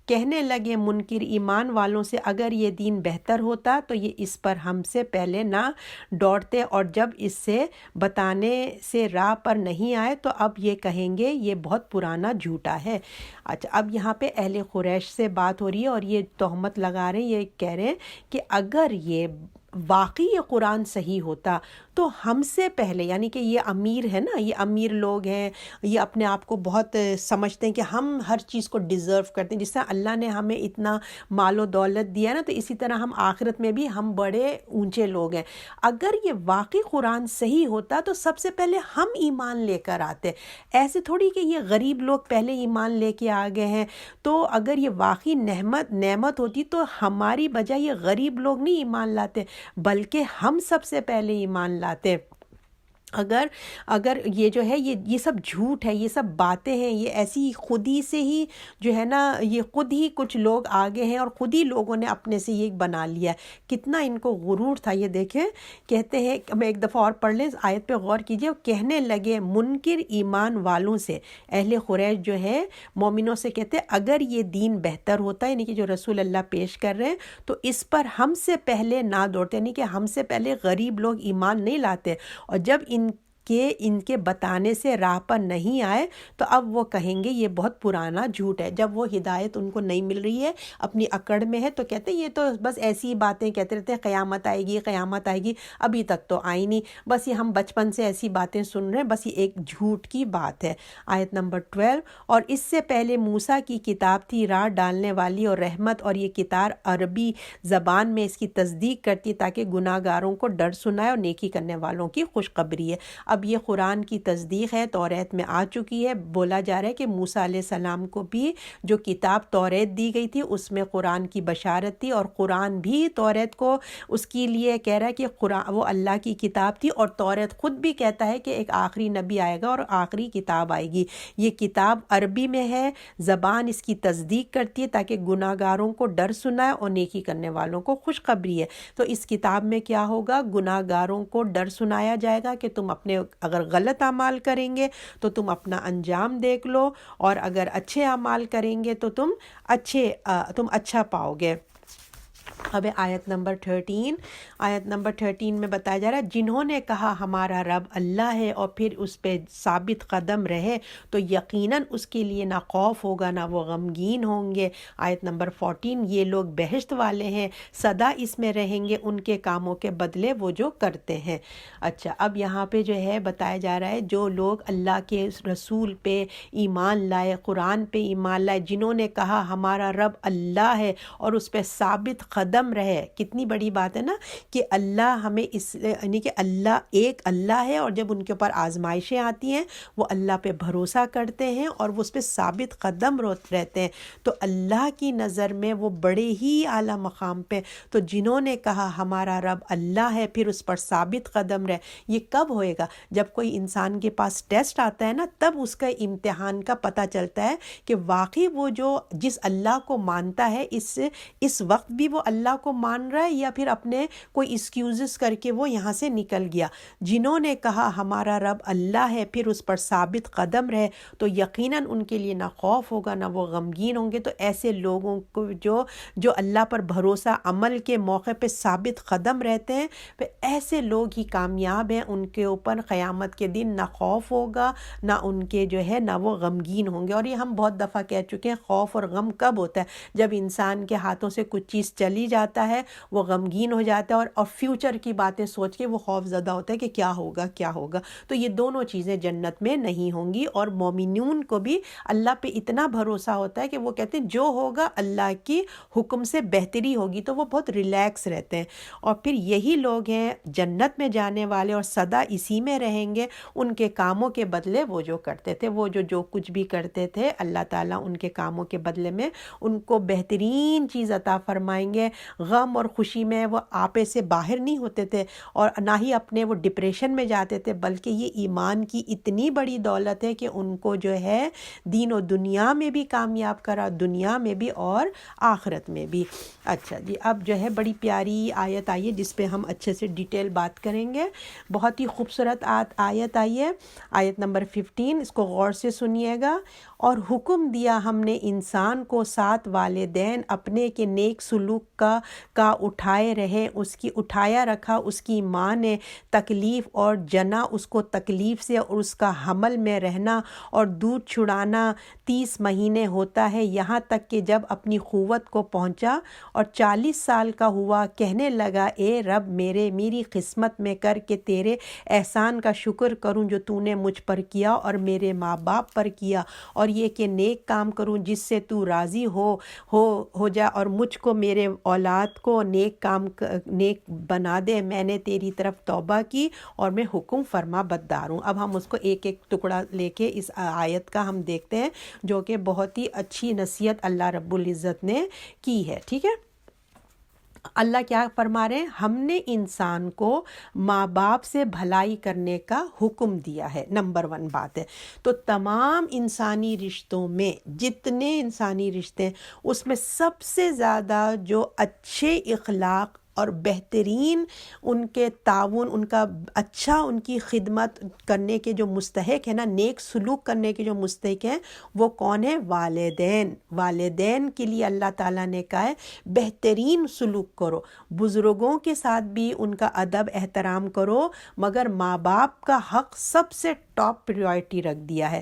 کہنے لگے منکر ایمان والوں سے اگر یہ دین بہتر ہوتا تو یہ اس پر ہم سے پہلے نہ دوڑتے، اور جب اس سے بتانے سے راہ پر نہیں آئے تو اب یہ کہیں گے یہ بہت پرانا جھوٹا ہے۔ اچھا، اب یہاں پہ اہل قریش سے بات ہو رہی ہے اور یہ تہمت لگا رہے ہیں، یہ کہہ رہے ہیں کہ اگر یہ واقعی یہ قرآن صحیح ہوتا تو ہم سے پہلے، یعنی کہ یہ امیر ہے نا، یہ امیر لوگ ہیں، یہ اپنے آپ کو بہت سمجھتے ہیں کہ ہم ہر چیز کو ڈیزرو کرتے ہیں، جس طرح اللہ نے ہمیں اتنا مال و دولت دیا نا تو اسی طرح ہم آخرت میں بھی ہم بڑے اونچے لوگ ہیں۔ اگر یہ واقعی قرآن صحیح ہوتا تو سب سے پہلے ہم ایمان لے کر آتے، ایسے تھوڑی کہ یہ غریب لوگ پہلے ایمان لے کے آ گئے ہیں، تو اگر یہ واقعی نعمت ہوتی تو ہماری بجائے یہ غریب لوگ نہیں ایمان لاتے بلکہ ہم سب سے پہلے ایمان لاتے۔ اگر یہ جو ہے یہ سب جھوٹ ہے، یہ سب باتیں ہیں، یہ ایسی خودی سے ہی جو ہے نا، یہ خود ہی کچھ لوگ آگے ہیں اور خود ہی لوگوں نے اپنے سے یہ بنا لیا ہے، کتنا ان کو غرور تھا۔ یہ دیکھیں، کہتے ہیں، میں ایک دفعہ اور پڑھ لیں آیت پہ غور کیجئے، کہنے لگے منکر ایمان والوں سے، اہل قریش جو ہے مومنوں سے کہتے اگر یہ دین بہتر ہوتا ہے، یعنی کہ جو رسول اللہ پیش کر رہے ہیں تو اس پر ہم سے پہلے نہ دوڑتے، یعنی کہ ہم سے پہلے غریب لوگ ایمان نہیں لاتے، اور جب ان کہ ان کے بتانے سے راہ پر نہیں آئے تو اب وہ کہیں گے یہ بہت پرانا جھوٹ ہے۔ جب وہ ہدایت ان کو نہیں مل رہی ہے، اپنی اکڑ میں ہے، تو کہتے ہیں یہ تو بس ایسی ہی باتیں کہتے رہتے ہیں، قیامت آئے گی قیامت آئے گی، ابھی تک تو آئی نہیں، بس یہ ہم بچپن سے ایسی باتیں سن رہے ہیں، بس یہ ایک جھوٹ کی بات ہے۔ آیت نمبر 12، اور اس سے پہلے موسیٰ کی کتاب تھی راہ ڈالنے والی اور رحمت، اور یہ کتاب عربی زبان میں اس کی تصدیق کرتی تاکہ گناہ گاروں کو ڈر سنائے اور نیکی کرنے والوں کی خوشخبری ہے۔ اب یہ قرآن کی تصدیق ہے، توریت میں آ چکی ہے۔ بولا جا رہا ہے کہ موسیٰ علیہ السلام کو بھی جو کتاب توریت دی گئی تھی اس میں قرآن کی بشارت تھی، اور قرآن بھی توریت کو اس کے لیے کہہ رہا ہے کہ قرآن وہ اللہ کی کتاب تھی، اور توریت خود بھی کہتا ہے کہ ایک آخری نبی آئے گا اور آخری کتاب آئے گی۔ یہ کتاب عربی میں ہے، زبان اس کی تصدیق کرتی ہے تاکہ گناہ گاروں کو ڈر سنائے اور نیکی کرنے والوں کو خوشخبری ہے۔ تو اس کتاب میں کیا ہوگا؟ گناہ گاروں کو ڈر سنایا جائے گا کہ تم اپنے اگر غلط اعمال کریں گے تو تم اپنا انجام دیکھ لو، اور اگر اچھے اعمال کریں گے تو تم اچھا پاؤ گے۔ اب آیت نمبر 13 میں بتایا جا رہا ہے جنہوں نے کہا ہمارا رب اللہ ہے اور پھر اس پہ ثابت قدم رہے تو یقیناً اس کے لیے نہ خوف ہوگا نہ وہ غمگین ہوں گے۔ آیت نمبر 14، یہ لوگ بہشت والے ہیں، سدا اس میں رہیں گے، ان کے کاموں کے بدلے وہ جو کرتے ہیں۔ اچھا، اب یہاں پہ جو ہے بتایا جا رہا ہے جو لوگ اللہ کے رسول پہ ایمان لائے، قرآن پہ ایمان لائے، جنہوں نے کہا ہمارا رب اللہ ہے اور اس پہ ثابت قدم رہے۔ کتنی بڑی بات ہے نا کہ اللہ ہمیں یعنی کہ اللہ ایک اللہ ہے، اور جب ان کے اوپر آزمائشیں آتی ہیں وہ اللہ پہ بھروسہ کرتے ہیں اور وہ اس پہ ثابت قدم رہتے ہیں، تو اللہ کی نظر میں وہ بڑے ہی اعلیٰ مقام پہ۔ تو جنہوں نے کہا ہمارا رب اللہ ہے پھر اس پر ثابت قدم رہے، یہ کب ہوئے گا؟ جب کوئی انسان کے پاس ٹیسٹ آتا ہے نا، تب اس کا امتحان کا پتہ چلتا ہے کہ واقعی وہ جو جس اللہ کو مانتا ہے اس وقت بھی وہ اللہ کو مان رہا ہے یا پھر اپنے کوئی ایکسکیوزز کر کے وہ یہاں سے نکل گیا۔ جنہوں نے کہا ہمارا رب اللہ ہے پھر اس پر ثابت قدم رہے تو یقیناً ان کے لیے نہ خوف ہوگا نہ وہ غمگین ہوں گے۔ تو ایسے لوگوں کو جو اللہ پر بھروسہ عمل کے موقع پہ ثابت قدم رہتے ہیں، پھر ایسے لوگ ہی کامیاب ہیں، ان کے اوپر قیامت کے دن نہ خوف ہوگا نہ ان کے جو ہے نہ وہ غمگین ہوں گے۔ اور یہ ہم بہت دفعہ کہہ چکے ہیں، خوف اور غم کب ہوتا ہے؟ جب انسان کے ہاتھوں سے کچھ چیز چلی جاتا ہے، وہ غمگین ہو جاتا ہے اور فیوچر کی باتیں سوچ کے وہ خوف زدہ ہوتا ہے کہ کیا ہوگا۔ تو یہ دونوں چیزیں جنت میں نہیں ہوں گی۔ اور مومنون کو بھی اللہ پہ اتنا بھروسہ ہوتا ہے کہ وہ کہتے ہیں جو ہوگا اللہ کی حکم سے بہتری ہوگی، تو وہ بہت ریلیکس رہتے ہیں۔ اور پھر یہی لوگ ہیں جنت میں جانے والے اور سدا اسی میں رہیں گے، ان کے کاموں کے بدلے وہ جو کرتے تھے، وہ جو کچھ بھی کرتے تھے اللہ تعالیٰ ان کے کاموں کے بدلے میں ان کو بہترین چیز عطا فرمائیں گے۔ غم اور خوشی میں وہ آپے سے باہر نہیں ہوتے تھے اور نہ ہی اپنے وہ ڈپریشن میں جاتے تھے، بلکہ یہ ایمان کی اتنی بڑی دولت ہے کہ ان کو جو ہے دین و دنیا میں بھی کامیاب کرا، دنیا میں بھی اور آخرت میں بھی۔ اچھا جی، اب جو ہے بڑی پیاری آیت آئی ہے جس پہ ہم اچھے سے ڈیٹیل بات کریں گے۔ بہت ہی خوبصورت آیت آئی ہے، آیت نمبر 15، اس کو غور سے سنیے گا۔ اور حکم دیا ہم نے انسان کو 7 والدین اپنے کے نیک سلوک کا اٹھایا رکھا، اس کی ماں نے تکلیف اور جنا اس کو تکلیف سے، اور اس کا حمل میں رہنا اور دودھ چھڑانا 30 مہینے ہوتا ہے، یہاں تک کہ جب اپنی قوت کو پہنچا اور 40 سال کا ہوا، کہنے لگا اے رب میری قسمت میں کر کے تیرے احسان کا شکر کروں جو تو نے مجھ پر کیا اور میرے ماں باپ پر کیا، اور یہ کہ نیک کام کروں جس سے تو راضی ہو جا، اور مجھ کو میرے اولاد کو نیک بنا دے، میں نے تیری طرف توبہ کی اور میں حکم فرما بردار ہوں۔ اب ہم اس کو ایک ایک ٹکڑا لے کے اس آیت کا ہم دیکھتے ہیں، جو کہ بہت ہی اچھی نصیحت اللہ رب العزت نے کی ہے۔ ٹھیک ہے، اللہ کیا فرما رہے ہیں؟ ہم نے انسان کو ماں باپ سے بھلائی کرنے کا حکم دیا ہے، نمبر 1 بات ہے۔ تو تمام انسانی رشتوں میں جتنے انسانی رشتے ہیں اس میں سب سے زیادہ جو اچھے اخلاق اور بہترین ان کے تعاون، ان کا اچھا، ان کی خدمت کرنے کے جو مستحق ہیں نا، نیک سلوک کرنے کے جو مستحق ہیں، وہ کون ہے؟ والدین۔ والدین کے لیے اللہ تعالیٰ نے کہا ہے بہترین سلوک کرو، بزرگوں کے ساتھ بھی ان کا ادب احترام کرو، مگر ماں باپ کا حق سب سے ٹاپ پریورٹی رکھ دیا ہے۔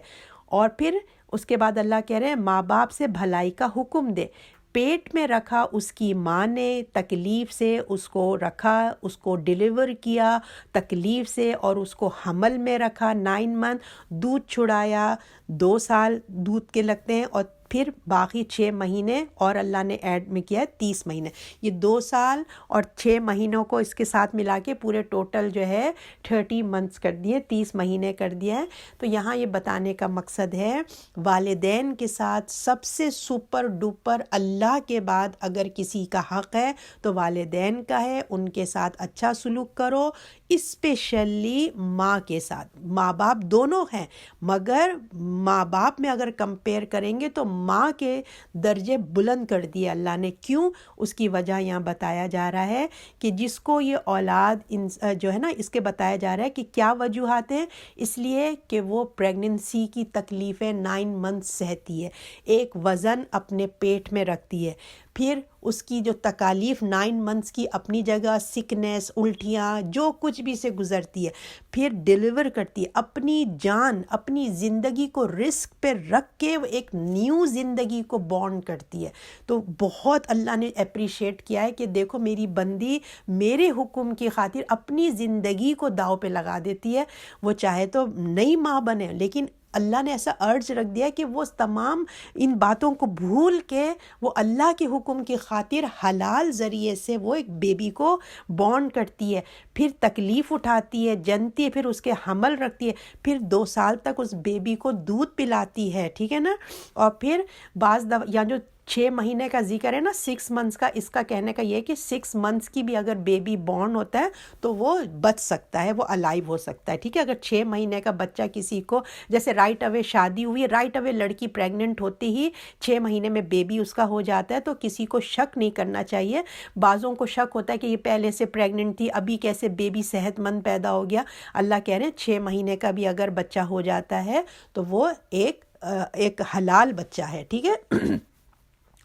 اور پھر اس کے بعد اللہ کہہ رہے ہیں ماں باپ سے بھلائی کا حکم دے۔ پیٹ میں رکھا اس کی ماں نے، تکلیف سے اس کو رکھا، اس کو ڈیلیور کیا تکلیف سے، اور اس کو حمل میں رکھا 9 منتھ، دودھ چھڑایا، 2 سال دودھ کے لگتے ہیں، اور پھر باقی 6 مہینے اور اللہ نے ایڈ میں کیا ہے 30 مہینے۔ یہ 2 سال اور 6 مہینوں کو اس کے ساتھ ملا کے پورے ٹوٹل جو ہے 30 منتھس کر دیے، 30 مہینے کر دیا ہے۔ تو یہاں یہ بتانے کا مقصد ہے والدین کے ساتھ سب سے سپر ڈوپر اللہ کے بعد اگر کسی کا حق ہے تو والدین کا ہے، ان کے ساتھ اچھا سلوک کرو، اسپیشلی ماں کے ساتھ۔ ماں باپ دونوں ہیں، مگر ماں باپ میں اگر کمپیئر کریں گے تو ماں کے درجے بلند کر دیے اللہ نے۔ کیوں؟ اس کی وجہ یہاں بتایا جا رہا ہے کہ جس کو یہ اولاد جو ہے نا، اس کے بتایا جا رہا ہے کہ کیا وجوہات ہیں، اس لیے کہ وہ پریگننسی کی تکلیفیں 9 منتھ سہتی ہے، ایک وزن اپنے پیٹ میں رکھتی ہے، پھر اس کی جو تکالیف 9 منتھس کی اپنی جگہ، سکنیس، الٹیاں، جو کچھ بھی سے گزرتی ہے، پھر ڈیلیور کرتی ہے، اپنی جان، اپنی زندگی کو رسک پہ رکھ کے وہ ایک نیو زندگی کو بورن کرتی ہے۔ تو بہت اللہ نے اپریشیٹ کیا ہے کہ دیکھو میری بندی میرے حکم کی خاطر اپنی زندگی کو داؤ پہ لگا دیتی ہے۔ وہ چاہے تو نئی ماں بنے، لیکن اللہ نے ایسا ارج رکھ دیا کہ وہ تمام ان باتوں کو بھول کے وہ اللہ کے حکم کی خاطر حلال ذریعے سے وہ ایک بیبی کو بورن کرتی ہے، پھر تکلیف اٹھاتی ہے، جنتی ہے، پھر اس کے حمل رکھتی ہے، پھر 2 سال تک اس بیبی کو دودھ پلاتی ہے، ٹھیک ہے نا۔ اور پھر بعض دفعہ یا جو 6 مہینے کا ذکر ہے نا، 6 منتھس کا، اس کا کہنے کا یہ ہے کہ 6 منتھس کی بھی اگر بیبی بورن ہوتا ہے تو وہ بچ سکتا ہے، وہ الائیو ہو سکتا ہے، ٹھیک ہے۔ اگر 6 مہینے کا بچہ کسی کو، جیسے رائٹ اوے شادی ہوئی، رائٹ اوے لڑکی پریگننٹ ہوتی ہی 6 مہینے میں بیبی اس کا ہو جاتا ہے، تو کسی کو شک نہیں کرنا چاہیے۔ بعضوں کو شک ہوتا ہے کہ یہ پہلے سے پریگننٹ تھی، ابھی کیسے بیبی صحت مند پیدا ہو گیا۔ اللہ کہہ رہے ہیں 6 مہینے کا بھی اگر بچہ ہو جاتا ہے تو وہ ایک حلال بچہ ہے، ٹھیک ہے۔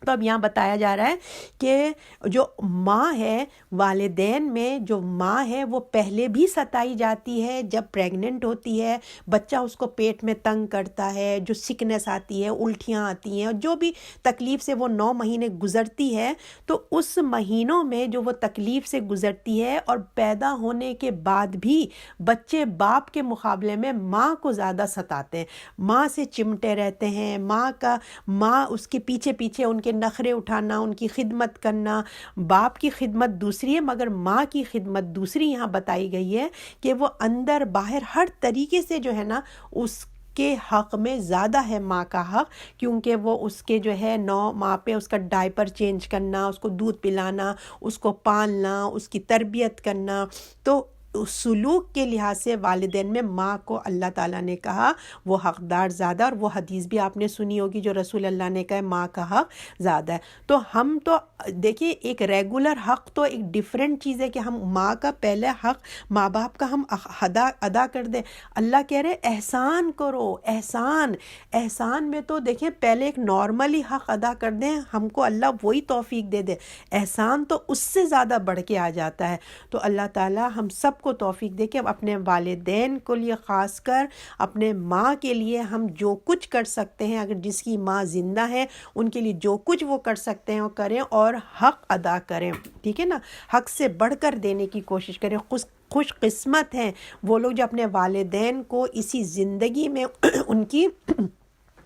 تو اب یہاں بتایا جا رہا ہے کہ جو ماں ہے، والدین میں جو ماں ہے وہ پہلے بھی ستائی جاتی ہے جب پریگننٹ ہوتی ہے، بچہ اس کو پیٹ میں تنگ کرتا ہے، جو سکنس آتی ہے، الٹیاں آتی ہیں، جو بھی تکلیف سے وہ 9 مہینے گزرتی ہے، تو اس مہینوں میں جو وہ تکلیف سے گزرتی ہے اور پیدا ہونے کے بعد بھی بچے باپ کے مقابلے میں ماں کو زیادہ ستاتے ہیں، ماں سے چمٹے رہتے ہیں، ماں اس کے پیچھے پیچھے ان کے نخرے اٹھانا، ان کی خدمت کرنا۔ باپ کی خدمت دوسری ہے مگر ماں کی خدمت دوسری یہاں بتائی گئی ہے کہ وہ اندر باہر ہر طریقے سے جو ہے نا اس کے حق میں زیادہ ہے ماں کا حق، کیونکہ وہ اس کے جو ہے 9 ماہ پہ اس کا ڈائپر چینج کرنا، اس کو دودھ پلانا، اس کو پالنا، اس کی تربیت کرنا۔ تو سلوک کے لحاظ سے والدین میں ماں کو اللہ تعالیٰ نے کہا وہ حقدار زیادہ، اور وہ حدیث بھی آپ نے سنی ہوگی جو رسول اللہ نے کہا ماں کا حق زیادہ ہے۔ تو ہم تو دیکھیے ایک ریگولر حق تو ایک ڈیفرنٹ چیز ہے کہ ہم ماں کا پہلے حق ماں باپ کا ہم ادا کر دیں۔ اللہ کہہ رہے احسان کرو، احسان میں تو دیکھیں پہلے ایک نارملی حق ادا کر دیں، ہم کو اللہ وہی توفیق دے دے، احسان تو اس سے زیادہ بڑھ کے آ جاتا ہے۔ تو اللہ تعالیٰ ہم سب کو توفیق دے کہ اپنے والدین کو لیے خاص کر اپنے ماں کے لیے ہم جو کچھ کر سکتے ہیں، اگر جس کی ماں زندہ ہے ان کے لیے جو کچھ وہ کر سکتے ہیں وہ کریں اور حق ادا کریں، ٹھیک ہے نا۔ حق سے بڑھ کر دینے کی کوشش کریں۔ خوش قسمت ہیں وہ لوگ جو اپنے والدین کو اسی زندگی میں ان کی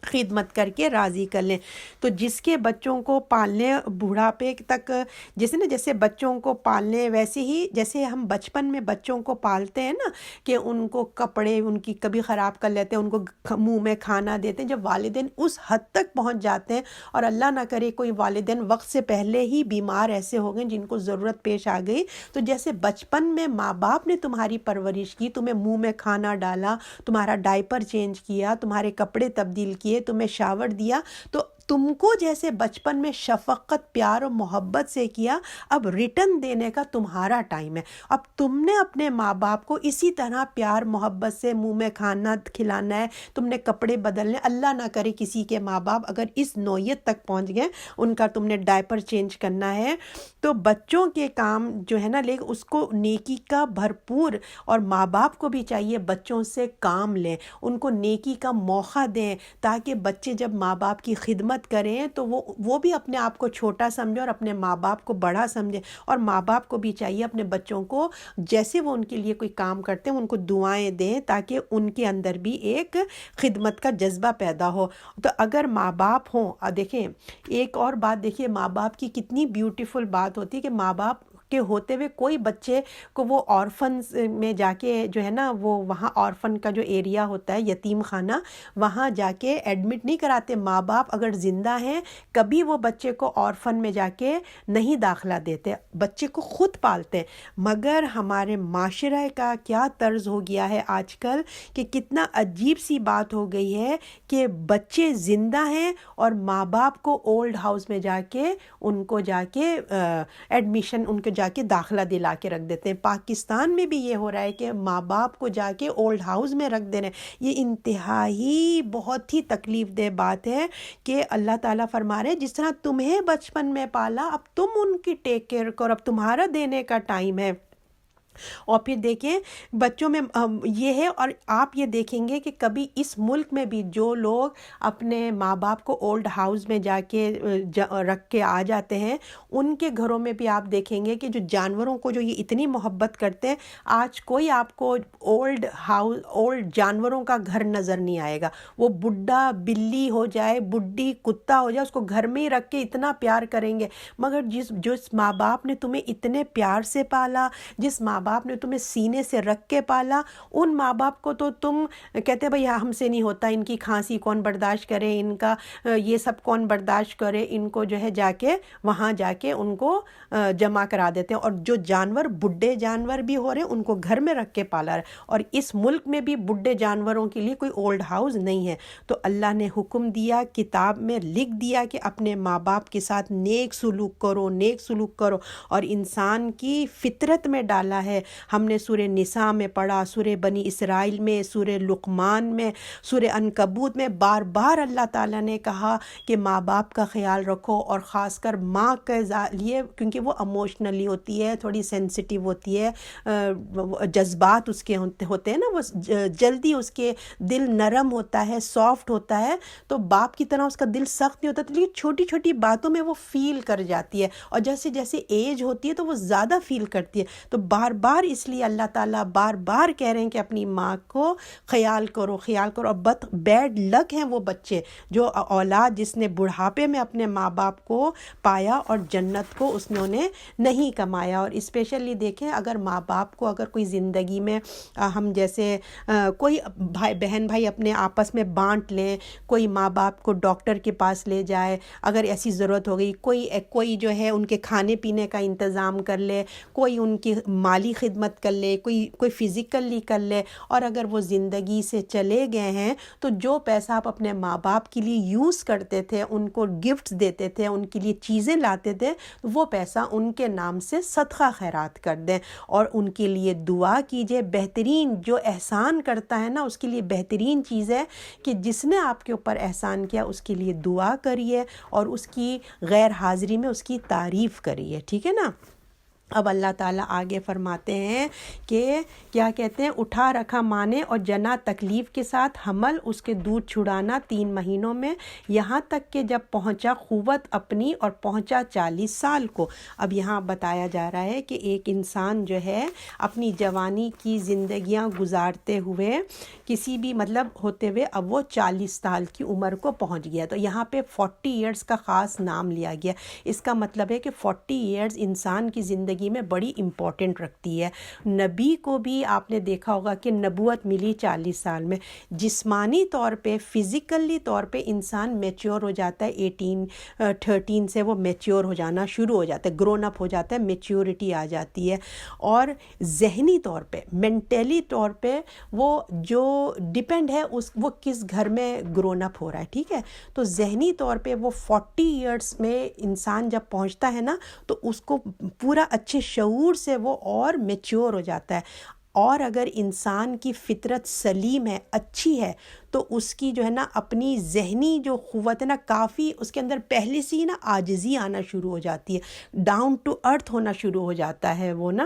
خدمت کر کے راضی کر لیں۔ تو جس کے بچوں کو پالنے بوڑھاپے تک، جیسے بچوں کو پالنے، ویسے ہی جیسے ہم بچپن میں بچوں کو پالتے ہیں نا کہ ان کو کپڑے ان کی کبھی خراب کر لیتے ہیں، ان کو منہ میں کھانا دیتے ہیں، جب والدین اس حد تک پہنچ جاتے ہیں، اور اللہ نہ کرے کوئی والدین وقت سے پہلے ہی بیمار ایسے ہو گئے جن کو ضرورت پیش آ گئی، تو جیسے بچپن میں ماں باپ نے تمہاری پرورش کی، تمہیں منہ میں کھانا ڈالا، تمہارا ڈائپر چینج کیا، تمہارے کپڑے تبدیل کیے، تمہیں شاور دیا، تو تم کو جیسے بچپن میں شفقت پیار اور محبت سے کیا، اب ریٹرن دینے کا تمہارا ٹائم ہے۔ اب تم نے اپنے ماں باپ کو اسی طرح پیار محبت سے منہ میں کھانا کھلانا ہے، تم نے کپڑے بدلنے، اللہ نہ کرے کسی کے ماں باپ اگر اس نوعیت تک پہنچ گئے ان کا تم نے ڈائپر چینج کرنا ہے، تو بچوں کے کام جو ہے نا، لیکن اس کو نیکی کا بھرپور، اور ماں باپ کو بھی چاہیے بچوں سے کام لیں، ان کو نیکی کا موقع دیں، تاکہ بچے جب ماں باپ کی خدمت کریں تو وہ بھی اپنے آپ کو چھوٹا سمجھیں اور اپنے ماں باپ کو بڑا سمجھیں، اور ماں باپ کو بھی چاہیے اپنے بچوں کو جیسے وہ ان کے لیے کوئی کام کرتے ہیں ان کو دعائیں دیں، تاکہ ان کے اندر بھی ایک خدمت کا جذبہ پیدا ہو۔ تو اگر ماں باپ ہوں، دیکھیں ایک اور بات دیکھیے، ماں باپ کی کتنی بیوٹیفل بات ہوتی ہے کہ ماں باپ کے ہوتے ہوئے کوئی بچے کو وہ آرفنز میں جا کے جو ہے نا، وہ وہاں آرفن کا جو ایریا ہوتا ہے یتیم خانہ، وہاں جا کے ایڈمٹ نہیں کراتے۔ ماں باپ اگر زندہ ہیں کبھی وہ بچے کو آرفن میں جا کے نہیں داخلہ دیتے، بچے کو خود پالتے۔ مگر ہمارے معاشرے کا کیا طرز ہو گیا ہے آج کل کہ کتنا عجیب سی بات ہو گئی ہے کہ بچے زندہ ہیں اور ماں باپ کو اولڈ ہاؤس میں جا کے ان کو جا کے ایڈمیشن، ان کو جا کے داخلہ دلا کے رکھ دیتے ہیں۔ پاکستان میں بھی یہ ہو رہا ہے کہ ماں باپ کو جا کے اولڈ ہاؤس میں رکھ دینے، یہ انتہائی بہت ہی تکلیف دہ بات ہے کہ اللہ تعالیٰ فرما رہے ہیں جس طرح تمہیں بچپن میں پالا اب تم ان کی ٹیک کیئر کرو، اب تمہارا دینے کا ٹائم ہے۔ اور پھر دیکھیں بچوں میں یہ ہے، اور آپ یہ دیکھیں گے کہ کبھی اس ملک میں بھی جو لوگ اپنے ماں باپ کو اولڈ ہاؤس میں جا کے رکھ کے آ جاتے ہیں، ان کے گھروں میں بھی آپ دیکھیں گے کہ جو جانوروں کو جو یہ اتنی محبت کرتے ہیں، آج کوئی آپ کو اولڈ جانوروں کا گھر نظر نہیں آئے گا۔ وہ بڈھا بلی ہو جائے، بڈھی کتا ہو جائے، اس کو گھر میں ہی رکھ کے اتنا پیار کریں گے۔ مگر جس ماں باپ نے تمہیں اتنے پیار سے پالا، جس ماں باپ نے تمہیں سینے سے رکھ کے پالا، ان ماں باپ کو تو تم کہتے بھئی ہم سے نہیں ہوتا، ان کی کھانسی کون برداشت کرے، ان کا یہ سب کون برداشت کرے، ان کو جو ہے جا کے وہاں جا کے ان کو جمع کرا دیتے ہیں۔ اور جو جانور بڈھے جانور بھی ہو رہے ہیں ان کو گھر میں رکھ کے پالا رہے، اور اس ملک میں بھی بڈھے جانوروں کے لیے کوئی اولڈ ہاؤس نہیں ہے۔ تو اللہ نے حکم دیا، کتاب میں لکھ دیا کہ اپنے ماں باپ کے ساتھ نیک سلوک کرو، نیک سلوک کرو، اور انسان کی فطرت میں ڈالا ہے۔ ہم نے سورہ نساء میں پڑھا، سورہ بنی اسرائیل میں، سورہ لقمان میں، سورہ عنکبوت میں، بار بار اللہ تعالیٰ نے کہا کہ ماں باپ کا خیال رکھو، اور خاص کر ماں کے لیے، کیونکہ وہ اموشنلی ہوتی ہے، تھوڑی سینسٹیو ہوتی ہے، جذبات اس کے ہوتے ہیں نا، وہ جلدی اس کے دل نرم ہوتا ہے، سافٹ ہوتا ہے، تو باپ کی طرح اس کا دل سخت نہیں ہوتا، لیکن چھوٹی چھوٹی باتوں میں وہ فیل کر جاتی ہے، اور جیسے جیسے ایج ہوتی ہے تو وہ زیادہ فیل کرتی ہے۔ تو بار بار اس لیے اللہ تعالیٰ بار بار کہہ رہے ہیں کہ اپنی ماں کو خیال کرو، خیال کرو۔ اور بیڈ لک ہیں وہ بچے، جو اولاد جس نے بڑھاپے میں اپنے ماں باپ کو پایا اور جنت کو اس نے نہیں کمایا۔ اور اسپیشلی دیکھیں اگر ماں باپ کو اگر کوئی زندگی میں ہم جیسے کوئی بہن بھائی اپنے آپس میں بانٹ لیں، کوئی ماں باپ کو ڈاکٹر کے پاس لے جائے اگر ایسی ضرورت ہو گئی، کوئی جو ہے ان کے کھانے پینے کا انتظام کر لے، کوئی ان کی مالی خدمت کر لے، کوئی فزیکلی کر لے، اور اگر وہ زندگی سے چلے گئے ہیں تو جو پیسہ آپ اپنے ماں باپ کے لیے یوز کرتے تھے، ان کو گفٹس دیتے تھے، ان کے لیے چیزیں لاتے تھے، وہ پیسہ ان کے نام سے صدقہ خیرات کر دیں، اور ان کے لیے دعا کیجئے۔ بہترین جو احسان کرتا ہے نا، اس کے لیے بہترین چیز ہے کہ جس نے آپ کے اوپر احسان کیا اس کے لیے دعا کریے، اور اس کی غیر حاضری میں اس کی تعریف کریے، ٹھیک ہے نا۔ اب اللہ تعالیٰ آگے فرماتے ہیں کہ کیا کہتے ہیں، اٹھا رکھا ماں نے اور جنا تکلیف کے ساتھ حمل، اس کے دودھ چھڑانا 3 مہینوں میں، یہاں تک کہ جب پہنچا قوت اپنی اور پہنچا 40 سال کو۔ اب یہاں بتایا جا رہا ہے کہ ایک انسان جو ہے اپنی جوانی کی زندگیاں گزارتے ہوئے کسی بھی مطلب ہوتے ہوئے اب وہ 40 سال کی عمر کو پہنچ گیا، تو یہاں پہ 40 ایئرز کا خاص نام لیا گیا۔ اس کا مطلب ہے کہ 40 ایئرز انسان کی زندگی زندگی میں بڑی امپورٹنٹ رکھتی ہے۔ نبی کو بھی آپ نے دیکھا ہوگا کہ نبوت ملی 40 سال میں، جسمانی طور پہ فزیکلی طور پہ انسان میچور ہو جاتا ہے 13 سے وہ میچور ہو جانا شروع ہو جاتا ہے، گرون اپ ہو جاتا ہے، میچیورٹی آ جاتی ہے۔ اور ذہنی طور پہ مینٹلی طور پہ وہ جو ڈیپینڈ ہے وہ کس گھر میں گرون اپ ہو رہا ہے، ٹھیک ہے۔ تو ذہنی طور پہ وہ 40 ایئرس میں انسان جب پہنچتا ہے نا تو اس کو پورا اچھے شعور سے وہ اور میچور ہو جاتا ہے۔ اور اگر انسان کی فطرت سلیم ہے، اچھی ہے، تو اس کی جو ہے نا اپنی ذہنی جو قوت ہے نا کافی اس کے اندر پہلے سے ہی نا عاجزی آنا شروع ہو جاتی ہے، ڈاؤن ٹو ارتھ ہونا شروع ہو جاتا ہے وہ نا۔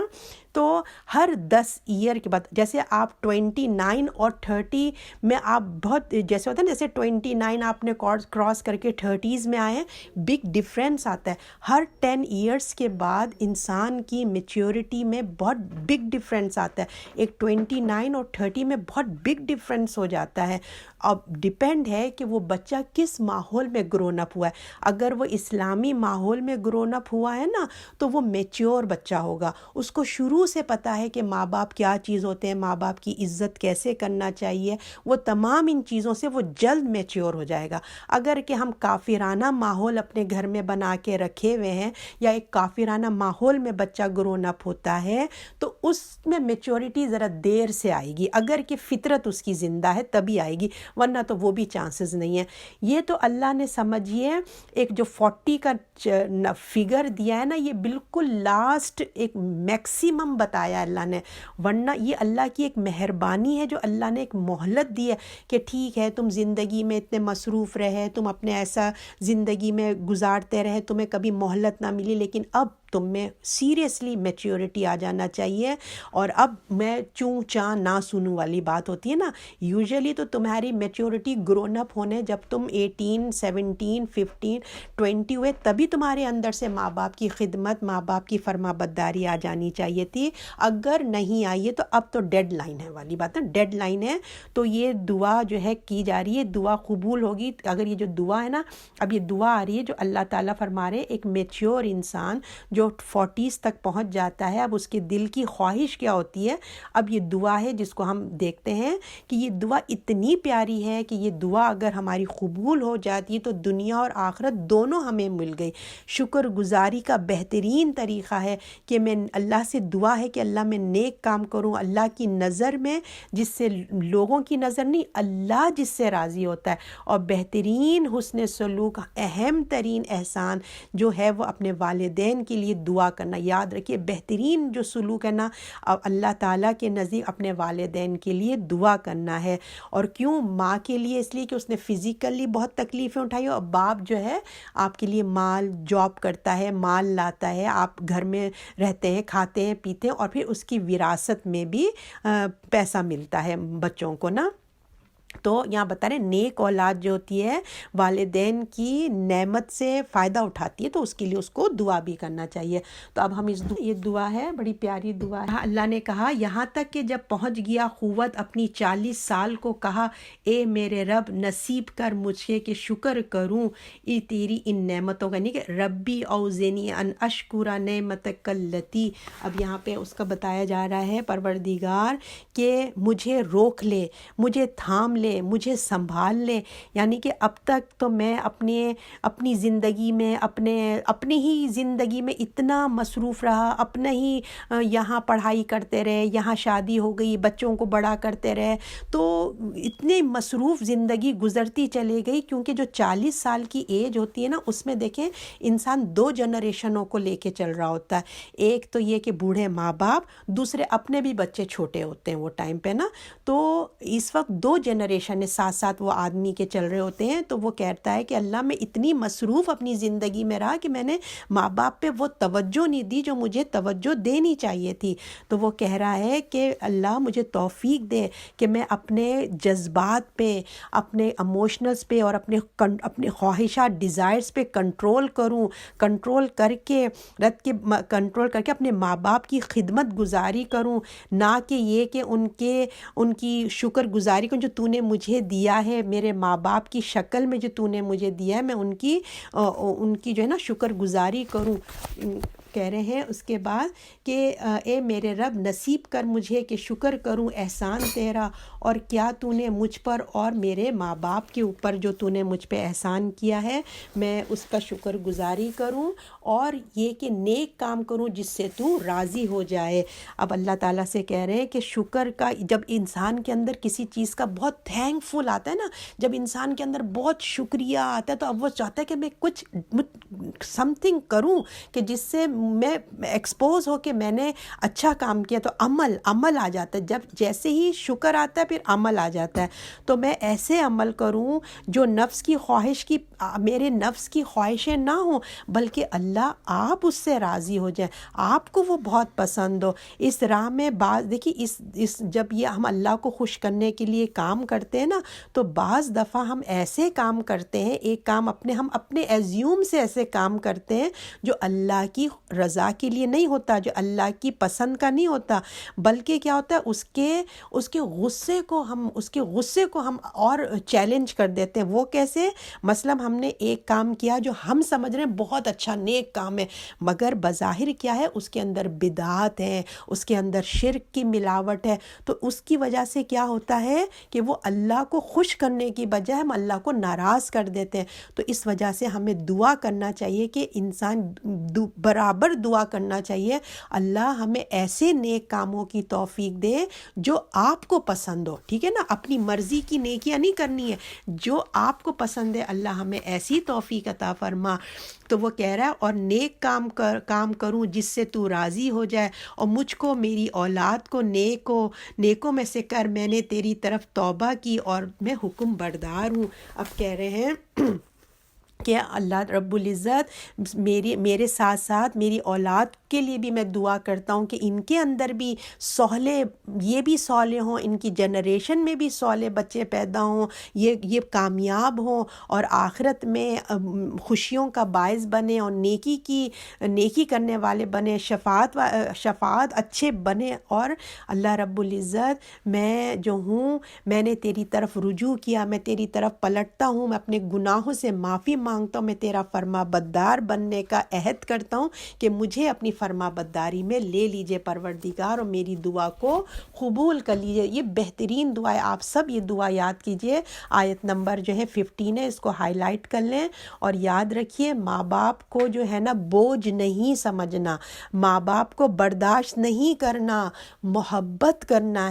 تو ہر 10 ایئر کے بعد جیسے آپ 29 اور 30 میں آپ بہت جیسے ہوتا ہے نا، جیسے 29 آپ نے کراس کر کے 30s میں آئے ہیں، بگ ڈفرینس آتا ہے۔ ہر 10 ایئرس کے بعد انسان کی میچیورٹی میں بہت بگ ڈفرینس آتا ہے، ایک 29 اور 30 میں بہت بگ ڈفرینس ہو جاتا ہے۔ اب ڈیپینڈ ہے کہ وہ بچہ کس ماحول میں گرون اپ ہوا ہے۔ اگر وہ اسلامی ماحول میں گرون اپ ہوا ہے نا تو وہ میچور بچہ ہوگا، اس کو شروع سے پتہ ہے کہ ماں باپ کیا چیز ہوتے ہیں، ماں باپ کی عزت کیسے کرنا چاہیے، وہ تمام ان چیزوں سے وہ جلد میچور ہو جائے گا۔ اگر کہ ہم کافرانہ ماحول اپنے گھر میں بنا کے رکھے ہوئے ہیں یا ایک کافرانہ ماحول میں بچہ گرون اپ ہوتا ہے تو اس میں میچورٹی ذرا دیر سے آئے گی، اگر کہ فطرت اس کی زندہ ہے تبھی آئے گی، ورنہ تو وہ بھی چانسز نہیں ہیں۔ یہ تو اللہ نے سمجھیے ایک جو 40 کا فگر دیا ہے نا، یہ بالکل لاسٹ ایک میکسیمم بتایا اللہ نے، ورنہ یہ اللہ کی ایک مہربانی ہے جو اللہ نے ایک مہلت دی ہے کہ ٹھیک ہے تم زندگی میں اتنے مصروف رہے، تم اپنے ایسا زندگی میں گزارتے رہے، تمہیں کبھی مہلت نہ ملی، لیکن اب تم میں سیریسلی میچیورٹی آ جانا چاہیے۔ اور اب میں چوں چاں نہ سنوں والی بات ہوتی ہے نا، یوزلی تو تمہاری میچیورٹی گرون اپ ہونے جب تم 18 17 15 20 ہوئے تبھی تمہارے اندر سے ماں باپ کی خدمت، ماں باپ کی فرما برداری آ جانی چاہیے تھی۔ اگر نہیں آئی ہے تو اب تو ڈیڈ لائن ہے والی بات ہے، ڈیڈ لائن ہے۔ تو یہ دعا جو ہے کی جا رہی ہے، دعا قبول ہوگی اگر یہ جو دعا ہے نا، اب یہ دعا آ رہی ہے جو اللہ تعالیٰ فرما رہے ایک میچیور انسان جو 40s تک پہنچ جاتا ہے، اب اس کے دل کی خواہش کیا ہوتی ہے۔ اب یہ دعا ہے جس کو ہم دیکھتے ہیں کہ یہ دعا اتنی پیاری ہے کہ یہ دعا اگر ہماری قبول ہو جاتی ہے تو دنیا اور آخرت دونوں ہمیں مل گئی۔ شکر گزاری کا بہترین طریقہ ہے کہ میں اللہ سے دعا ہے کہ اللہ میں نیک کام کروں، اللہ کی نظر میں، جس سے لوگوں کی نظر نہیں، اللہ جس سے راضی ہوتا ہے۔ اور بہترین حسن سلوک، اہم ترین احسان جو ہے وہ اپنے والدین کے لیے دعا کرنا۔ یاد رکھیے بہترین جو سلوک ہے نا اللہ تعالیٰ کے نزدیک اپنے والدین کے لیے دعا کرنا ہے۔ اور کیوں؟ ماں کے لیے اس لیے کہ اس نے فزیکلی بہت تکلیفیں اٹھائی، اور باپ جو ہے آپ کے لیے مال جاب کرتا ہے، مال لاتا ہے، آپ گھر میں رہتے ہیں، کھاتے ہیں، پیتے ہیں، اور پھر اس کی وراثت میں بھی پیسہ ملتا ہے بچوں کو نا۔ تو یہاں بتا رہے نیک اولاد جو ہوتی ہے والدین کی نعمت سے فائدہ اٹھاتی ہے، تو اس کے لیے اس کو دعا بھی کرنا چاہیے۔ تو اب ہم یہ دعا ہے، بڑی پیاری دعا ہے۔ اللہ نے کہا یہاں تک کہ جب پہنچ گیا قوت اپنی 40 سال کو، کہا اے میرے رب نصیب کر مجھے کہ شکر کروں تیری ان نعمتوں کا، نہیں کہ ربی اوزنی ان اشکر نعمتک التی۔ اب یہاں پہ اس کا بتایا جا رہا ہے پروردگار کہ مجھے روک لے، مجھے تھام لے، مجھے سنبھال لے، یعنی کہ اب تک تو میں اپنی زندگی میں اپنی ہی زندگی میں اتنا مصروف رہا، اپنا ہی یہاں پڑھائی کرتے رہے، یہاں شادی ہو گئی، بچوں کو بڑا کرتے رہے، تو اتنی مصروف زندگی گزرتی چلے گئی، کیونکہ جو 40 سال کی ایج ہوتی ہے نا اس میں دیکھیں انسان 2 جنریشنوں کو لے کے چل رہا ہوتا ہے۔ ایک تو یہ کہ بوڑھے ماں باپ، دوسرے اپنے بھی بچے چھوٹے ہوتے ہیں وہ ٹائم پہ نا، تو اس وقت 2 جنریشن ساتھ ساتھ وہ آدمی کے چل رہے ہوتے ہیں۔ تو وہ کہتا ہے کہ اللہ میں اتنی مصروف اپنی زندگی میں رہا کہ میں نے ماں باپ پہ وہ توجہ نہیں دی جو مجھے توجہ دینی چاہیے تھی۔ تو وہ کہہ رہا ہے کہ اللہ مجھے توفیق دے کہ میں اپنے جذبات پہ، اپنے ایموشنلز پہ اور اپنے خواہشات ڈیزائرز پہ کنٹرول کروں، کنٹرول کر کے اپنے ماں باپ کی خدمت گزاری کروں، نہ کہ یہ کہ ان کی شکر گزاری کروں جو تو نے مجھے دیا ہے، میرے ماں باپ کی شکل میں جو تو نے مجھے دیا ہے، میں ان کی جو ہے نا شکر گزاری کروں۔ کہہ رہے ہیں اس کے بعد کہ اے میرے رب نصیب کر مجھے کہ شکر کروں احسان تیرا، اور کیا تو نے مجھ پر اور میرے ماں باپ کے اوپر جو تو نے مجھ پہ احسان کیا ہے میں اس کا شکر گزاری کروں، اور یہ کہ نیک کام کروں جس سے تو راضی ہو جائے۔ اب اللہ تعالیٰ سے کہہ رہے ہیں کہ شکر کا جب انسان کے اندر کسی چیز کا بہت تھینک فل آتا ہے نا، جب انسان کے اندر بہت شکریہ آتا ہے تو اب وہ چاہتا ہے کہ میں کچھ سم تھنگ کروں کہ جس سے میں ایکسپوز ہو کہ میں نے اچھا کام کیا، تو عمل آ جاتا ہے۔ جب جیسے ہی شکر آتا ہے پھر عمل آ جاتا ہے، تو میں ایسے عمل کروں جو نفس کی خواہش کی، میرے نفس کی خواہشیں نہ ہوں، بلکہ اللہ آپ اس سے راضی ہو جائیں، آپ کو وہ بہت پسند ہو۔ اس راہ میں بعض دیکھیے اس جب یہ ہم اللہ کو خوش کرنے کے لیے کام کرتے ہیں نا، تو بعض دفعہ ہم ایسے کام کرتے ہیں، ایک کام ہم اپنے ایزیوم سے ایسے کام کرتے ہیں جو اللہ کی رضا کے لیے نہیں ہوتا، جو اللہ کی پسند کا نہیں ہوتا، بلکہ کیا ہوتا ہے اس کے غصے کو ہم اور چیلنج کر دیتے ہیں۔ وہ کیسے؟ مثلا ہم نے ایک کام کیا جو ہم سمجھ رہے ہیں بہت اچھا نیک کام ہے، مگر بظاہر کیا ہے اس کے اندر بدعات ہے، اس کے اندر شرک کی ملاوٹ ہے، تو اس کی وجہ سے کیا ہوتا ہے کہ وہ اللہ کو خوش کرنے کی بجائے ہم اللہ کو ناراض کر دیتے ہیں۔ تو اس وجہ سے ہمیں دعا کرنا چاہیے کہ انسان برابر دعا کرنا چاہیے، اللہ ہمیں ایسے نیک کاموں کی توفیق دے جو آپ کو پسند ہو، ٹھیک ہے نا، اپنی مرضی کی نیکیاں نہیں کرنی ہے، جو آپ کو پسند ہے اللہ ہمیں ایسی توفیق عطا فرما۔ تو وہ کہہ رہا ہے اور نیک کام کروں جس سے تو راضی ہو جائے، اور مجھ کو میری اولاد کو نیکوں میں سے کر، میں نے تیری طرف توبہ کی اور میں حکم بردار ہوں۔ اب کہہ رہے ہیں کہ اللہ رب العزت میرے ساتھ ساتھ میری اولاد کے لیے بھی میں دعا کرتا ہوں کہ ان کے اندر بھی یہ بھی صالح ہوں، ان کی جنریشن میں بھی صالح بچے پیدا ہوں، یہ کامیاب ہوں اور آخرت میں خوشیوں کا باعث بنے اور نیکی کرنے والے بنے، شفاعت اچھے بنے، اور اللہ رب العزت میں جو ہوں میں نے تیری طرف رجوع کیا، میں تیری طرف پلٹتا ہوں، میں اپنے گناہوں سے معافی مانگتا ہوں، میں تیرا فرما بردار بننے کا عہد کرتا ہوں کہ مجھے اپنی فرما برداری میں لے لیجئے پروردگار، اور میری دعا کو قبول کر لیجئے۔ یہ بہترین دعا ہے، آپ سب یہ دعا یاد کیجئے۔ آیت نمبر جو ہے 15 ہے، اس کو ہائی لائٹ کر لیں اور یاد رکھیے، ماں باپ کو جو ہے نا بوجھ نہیں سمجھنا، ماں باپ کو برداشت نہیں کرنا، محبت کرنا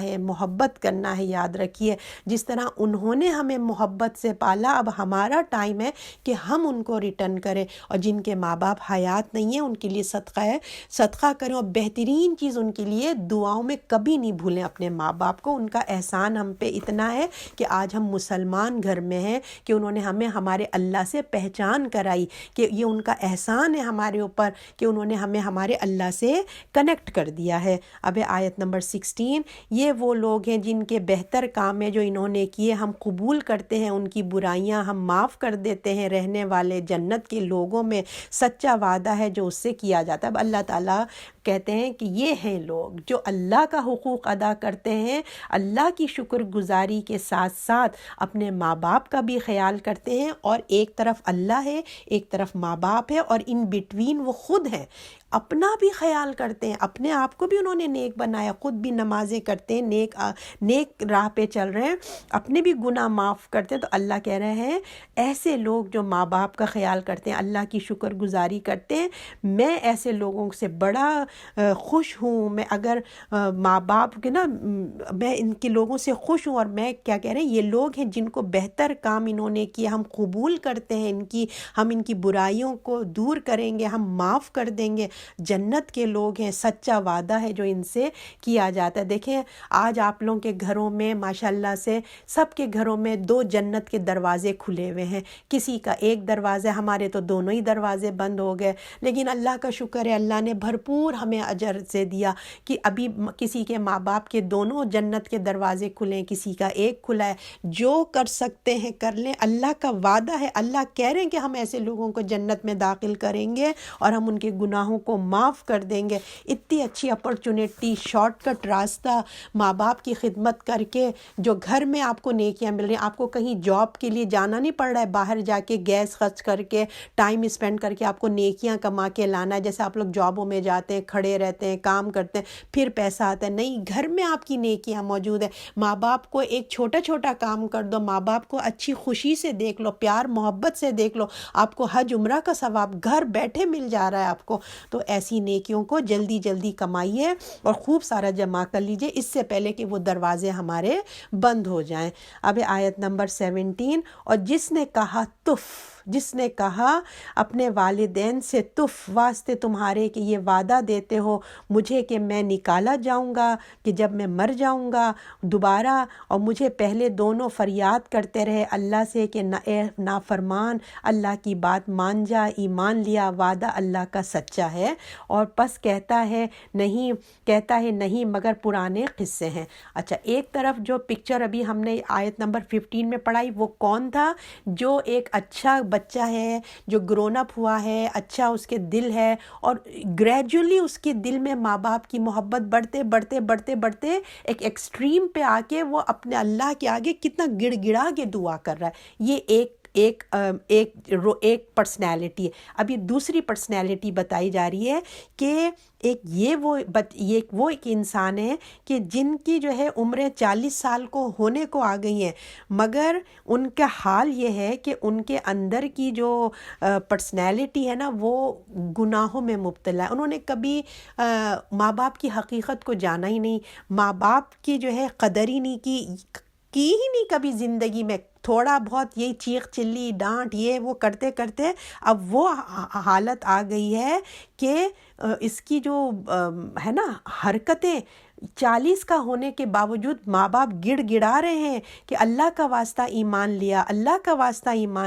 ہے، یاد رکھیے۔ جس طرح انہوں نے ہمیں محبت سے پالا، اب ہمارا ٹائم ہے کہ ہم ان کو ریٹرن کریں، اور جن کے ماں باپ حیات نہیں ہیں ان کے لیے صدقہ کریں، اور بہترین چیز ان کے لیے دعاؤں میں کبھی نہیں بھولیں اپنے ماں باپ کو۔ ان کا احسان ہم پہ اتنا ہے کہ آج ہم مسلمان گھر میں ہیں، کہ انہوں نے ہمیں ہمارے اللہ سے پہچان کرائی، کہ یہ ان کا احسان ہے ہمارے اوپر کہ انہوں نے ہمیں ہمارے اللہ سے کنیکٹ کر دیا ہے۔ اب آیت نمبر 16، یہ وہ لوگ ہیں جن کے بہتر کام ہے جو انہوں نے کیے ہم قبول کرتے ہیں، ان کی برائیاں ہم معاف کر دیتے ہیں، رہنے والے جنت کے لوگوں میں سچا وعدہ ہے جو اس سے کیا جاتا ہے۔ اب اللہ تعالیٰ کہتے ہیں کہ یہ ہیں لوگ جو اللہ کا حقوق ادا کرتے ہیں، اللہ کی شکر گزاری کے ساتھ ساتھ اپنے ماں باپ کا بھی خیال کرتے ہیں، اور ایک طرف اللہ ہے ایک طرف ماں باپ ہے، اور ان بٹوین وہ خود ہیں، اپنا بھی خیال کرتے ہیں، اپنے آپ کو بھی انہوں نے نیک بنایا، خود بھی نمازیں کرتے ہیں، نیک راہ پہ چل رہے ہیں، اپنے بھی گناہ معاف کرتے ہیں۔ تو اللہ کہہ رہے ہیں ایسے لوگ جو ماں باپ کا خیال کرتے ہیں، اللہ کی شکر گزاری کرتے ہیں، میں ایسے لوگوں سے بڑا خوش ہوں۔ میں اگر ماں باپ کے نا میں ان کے لوگوں سے خوش ہوں، اور میں کیا کہہ رہے ہیں، یہ لوگ ہیں جن کو بہتر کام انہوں نے کیا ہم قبول کرتے ہیں، ہم ان کی برائیوں کو دور کریں گے، ہم معاف کر دیں گے، جنت کے لوگ ہیں، سچا وعدہ ہے جو ان سے کیا جاتا ہے۔ دیکھیں آج آپ لوگوں کے گھروں میں ماشاءاللہ سے سب کے گھروں میں 2 جنت کے دروازے کھلے ہوئے ہیں، کسی کا ایک دروازہ، ہمارے تو دونوں ہی دروازے بند ہو گئے، لیکن اللہ کا شکر ہے اللہ نے بھرپور ہمیں اجر سے دیا کہ ابھی کسی کے ماں باپ کے دونوں جنت کے دروازے کھلے ہیں، کسی کا ایک کھلا ہے، جو کر سکتے ہیں کر لیں، اللہ کا وعدہ ہے، اللہ کہہ رہے ہیں کہ ہم ایسے لوگوں کو جنت میں داخل کریں گے اور ہم ان کے گناہوں کو معاف کر دیں گے۔ اتنی اچھی اپرچونٹی، شارٹ کٹ راستہ، ماں باپ کی خدمت کر کے جو گھر میں آپ کو نیکیاں مل رہی ہیں، آپ کو کہیں جاب کے لیے جانا نہیں پڑ رہا ہے، باہر جا کے گیس خرچ کر کے ٹائم اسپینڈ کر کے آپ کو نیکیاں کما کے لانا ہے، جیسے آپ لوگ جاب خوابوں میں جاتے ہیں، کھڑے رہتے ہیں، کام کرتے ہیں، پھر پیسہ آتا ہے. نہیں، گھر میں آپ کی نیکیاں موجود ہیں. ماں باپ کو ایک چھوٹا چھوٹا کام کر دو، ماں باپ کو اچھی خوشی سے دیکھ لو، پیار محبت سے دیکھ لو، آپ کو حج عمرہ کا ثواب گھر بیٹھے مل جا رہا ہے آپ کو. تو ایسی نیکیوں کو جلدی جلدی کمائیے اور خوب سارا جمع کر لیجئے، اس سے پہلے کہ وہ دروازے ہمارے بند ہو جائیں. اب آیت نمبر 17، اور جس نے کہا جس نے کہا اپنے والدین سے واسطے تمہارے کہ یہ وعدہ دیتے ہو مجھے کہ میں نکالا جاؤں گا، کہ جب میں مر جاؤں گا دوبارہ، اور مجھے پہلے دونوں فریاد کرتے رہے اللہ سے کہ اے نافرمان، اللہ کی بات مان جا، ایمان لیا، وعدہ اللہ کا سچا ہے، اور پس کہتا ہے نہیں مگر پرانے قصے ہیں. اچھا، ایک طرف جو پکچر ابھی ہم نے آیت نمبر 15 میں پڑھائی، وہ کون تھا؟ جو ایک اچھا بچہ ہے، جو گرون اپ ہوا ہے، اچھا اس کے دل ہے، اور گریجولی اس کے دل میں ماں باپ کی محبت بڑھتے ایک ایکسٹریم پہ آ کے وہ اپنے اللہ کے آگے کتنا گڑ گڑا کے دعا کر رہا ہے. یہ ایک پرسنالٹی ہے. اب یہ دوسری پرسنالٹی بتائی جا رہی ہے کہ وہ ایک انسان ہے کہ جن کی جو ہے عمریں 40 سال کو ہونے کو آ گئی ہیں، مگر ان کا حال یہ ہے کہ ان کے اندر کی جو پرسنالٹی ہے نا، وہ گناہوں میں مبتلا ہے. انہوں نے کبھی ماں باپ کی حقیقت کو جانا ہی نہیں، ماں باپ کی جو ہے قدر ہی نہیں کی ہی نہیں کبھی زندگی میں. تھوڑا بہت یہی چیخ چلی ڈانٹ یہ وہ کرتے اب وہ حالت آ گئی ہے کہ اس کی جو ہے نا حرکتیں 40 کا ہونے کے باوجود ماں باپ گڑ گڑا رہے ہیں کہ اللہ کا واسطہ ایمان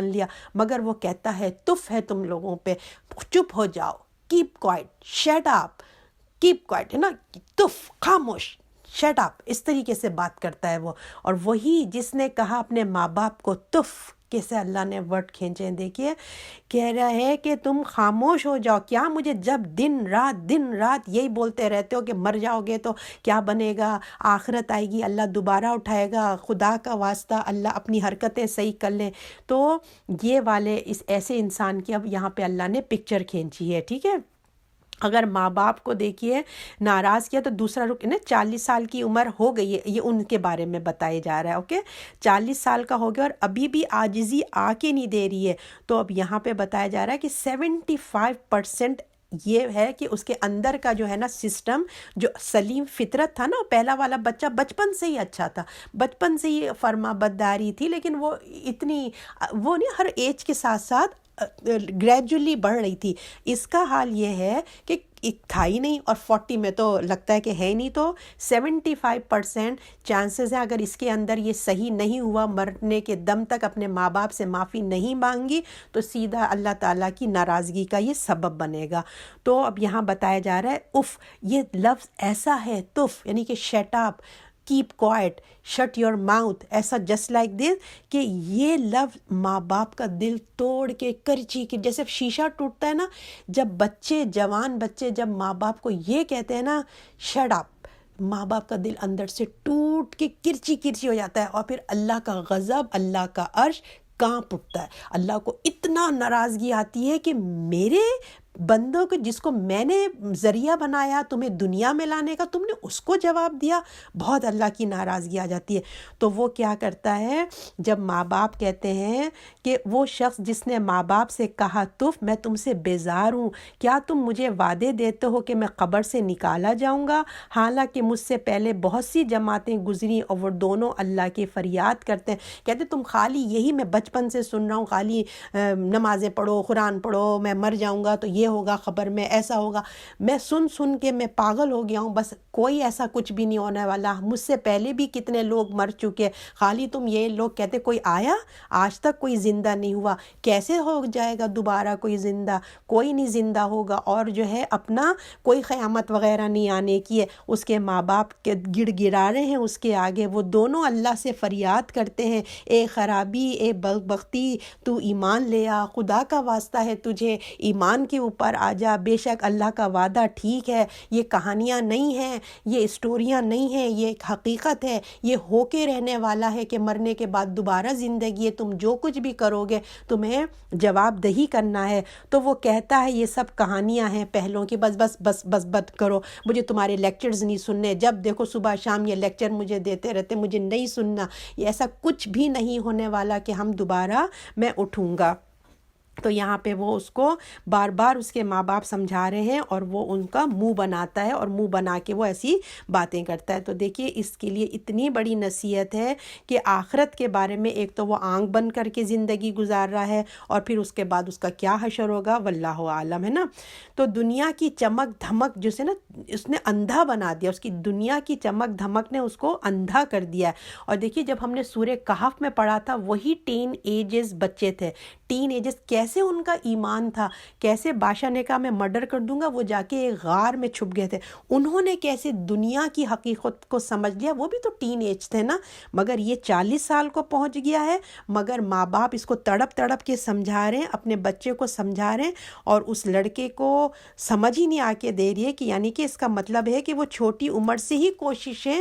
لیا، مگر وہ کہتا ہے تف ہے تم لوگوں پہ، چپ ہو جاؤ، cap quiet, shirt up, keep quite, ہے نا، تف، خاموش، شٹ اپ، اس طریقے سے بات کرتا ہے وہ. اور وہی جس نے کہا اپنے ماں باپ کو تف، کیسے اللہ نے ورڈ کھینچے، دیکھیے کہہ رہا ہے کہ تم خاموش ہو جاؤ. کیا مجھے جب دن رات یہی بولتے رہتے ہو کہ مر جاؤ گے تو کیا بنے گا، آخرت آئے گی، اللہ دوبارہ اٹھائے گا، خدا کا واسطہ اللہ اپنی حرکتیں صحیح کر لیں. تو یہ والے اس ایسے انسان کی اب یہاں پہ اللہ نے پکچر کھینچی ہے. ٹھیک ہے، اگر ماں باپ کو دیکھیے ناراض کیا تو دوسرا رک نا 40 سال کی عمر ہو گئی ہے، یہ ان کے بارے میں بتایا جا رہا ہے. اوکے، 40 سال کا ہو گیا اور ابھی بھی عاجزی آ کے نہیں دے رہی ہے. تو اب یہاں پہ بتایا جا رہا ہے کہ 75% یہ ہے کہ اس کے اندر کا جو ہے نا سسٹم، جو سلیم فطرت تھا نا، پہلا والا بچہ بچپن سے ہی اچھا تھا، بچپن سے ہی فرما برداری تھی، لیکن وہ نہیں، ہر ایج کے ساتھ ساتھ گریجولی بڑھ رہی تھی. اس کا حال یہ ہے کہ تھا ہی نہیں، اور 40 میں تو لگتا ہے کہ ہے نہیں. تو 75% چانسز ہیں اگر اس کے اندر یہ صحیح نہیں ہوا، مرنے کے دم تک اپنے ماں باپ سے معافی نہیں مانگی، تو سیدھا اللہ تعالیٰ کی ناراضگی کا یہ سبب بنے گا. تو اب یہاں بتایا جا رہا ہے اف، یہ لفظ ایسا ہے، تف یعنی کہ shut up, keep quiet, shut your mouth, ایسا جسٹ لائک دس، کہ یہ لفظ ماں باپ کا دل توڑ کے کرچی کے جیسے شیشہ ٹوٹتا ہے نا، جب جوان بچے جب ماں باپ کو یہ کہتے ہیں نا شٹ اپ، ماں باپ کا دل اندر سے ٹوٹ کے کرچی ہو جاتا ہے، اور پھر اللہ کا غضب، اللہ کا عرش کانپ اٹھتا ہے. اللہ کو اتنا ناراضگی آتی ہے کہ میرے بندوں کو جس کو میں نے ذریعہ بنایا تمہیں دنیا میں لانے کا، تم نے اس کو جواب دیا. بہت اللہ کی ناراضگی آ جاتی ہے. تو وہ کیا کرتا ہے، جب ماں باپ کہتے ہیں کہ وہ شخص جس نے ماں باپ سے کہا تف، میں تم سے بیزار ہوں، کیا تم مجھے وعدے دیتے ہو کہ میں قبر سے نکالا جاؤں گا، حالانکہ مجھ سے پہلے بہت سی جماعتیں گزری اور وہ دونوں اللہ کی فریاد کرتے ہیں. کہتے تم خالی یہی میں بچپن سے سن رہا ہوں، خالی نمازیں پڑھو، قرآن پڑھو، میں مر جاؤں گا تو یہ ہوگا، قبر میں ایسا ہوگا. میں سن کے میں پاگل ہو گیا ہوں، بس کوئی ایسا کچھ بھی نہیں ہونے والا، مجھ سے پہلے بھی کتنے لوگ مر چکے، خالی تم یہ لوگ کہتے کوئی آیا، آج تک کوئی زندہ نہیں ہوا، کیسے ہو جائے گا دوبارہ کوئی زندہ؟ کوئی نہیں زندہ ہوگا. اور جو ہے اپنا کوئی قیامت وغیرہ نہیں آنے کی ہے. اس کے ماں باپ کے گڑ گڑا رہے ہیں اس کے آگے، وہ دونوں اللہ سے فریاد کرتے ہیں، اے خرابی، اے بدبختی، تو ایمان لے آ، خدا کا واسطہ ہے تجھے ایمان کے اوپر اوپر آ جا، بے شک اللہ کا وعدہ ٹھیک ہے، یہ کہانیاں نہیں ہیں، یہ اسٹوریاں نہیں ہیں، یہ ایک حقیقت ہے، یہ ہو کے رہنے والا ہے کہ مرنے کے بعد دوبارہ زندگی ہے، تم جو کچھ بھی کرو گے تمہیں جواب دہی کرنا ہے۔ تو وہ کہتا ہے یہ سب کہانیاں ہیں پہلوں کی، بس بس بس بس بس کرو، مجھے تمہارے لیکچرز نہیں سننے، جب دیکھو صبح شام یہ لیکچر مجھے دیتے رہتے، مجھے نہیں سننا، یہ ایسا کچھ بھی نہیں ہونے والا کہ ہم دوبارہ میں اٹھوں گا۔ تو یہاں پہ وہ اس کو بار بار اس کے ماں باپ سمجھا رہے ہیں اور وہ ان کا منہ بناتا ہے اور منہ بنا کے وہ ایسی باتیں کرتا ہے۔ تو دیکھیے اس کے لیے اتنی بڑی نصیحت ہے کہ آخرت کے بارے میں ایک تو وہ آنکھ بند کر کے زندگی گزار رہا ہے، اور پھر اس کے بعد اس کا کیا حشر ہوگا واللہ عالم، ہے نا۔ تو دنیا کی چمک دھمک جسے نا اس نے اندھا بنا دیا، اس کی دنیا کی چمک دھمک نے اس کو اندھا کر دیا ہے۔ اور دیکھیے جب ہم نے سورہ کہف میں پڑھا تھا، وہی ٹین ایجز بچے تھے، ٹین ایجز، کیسے ان کا ایمان تھا، کیسے بادشاہ نے کہا میں مرڈر کر دوں گا، وہ جا کے ایک غار میں چھپ گئے تھے، انہوں نے کیسے دنیا کی حقیقت کو سمجھ لیا، وہ بھی تو ٹین ایج تھے نا۔ مگر یہ 40 سال کو پہنچ گیا ہے، مگر ماں باپ اس کو تڑپ تڑپ کے سمجھا رہے ہیں، اپنے بچے کو سمجھا رہے ہیں، اور اس لڑکے کو سمجھ ہی نہیں آ کے دے رہی ہے کہ یعنی کہ اس کا مطلب ہے کہ وہ چھوٹی عمر سے ہی کوششیں،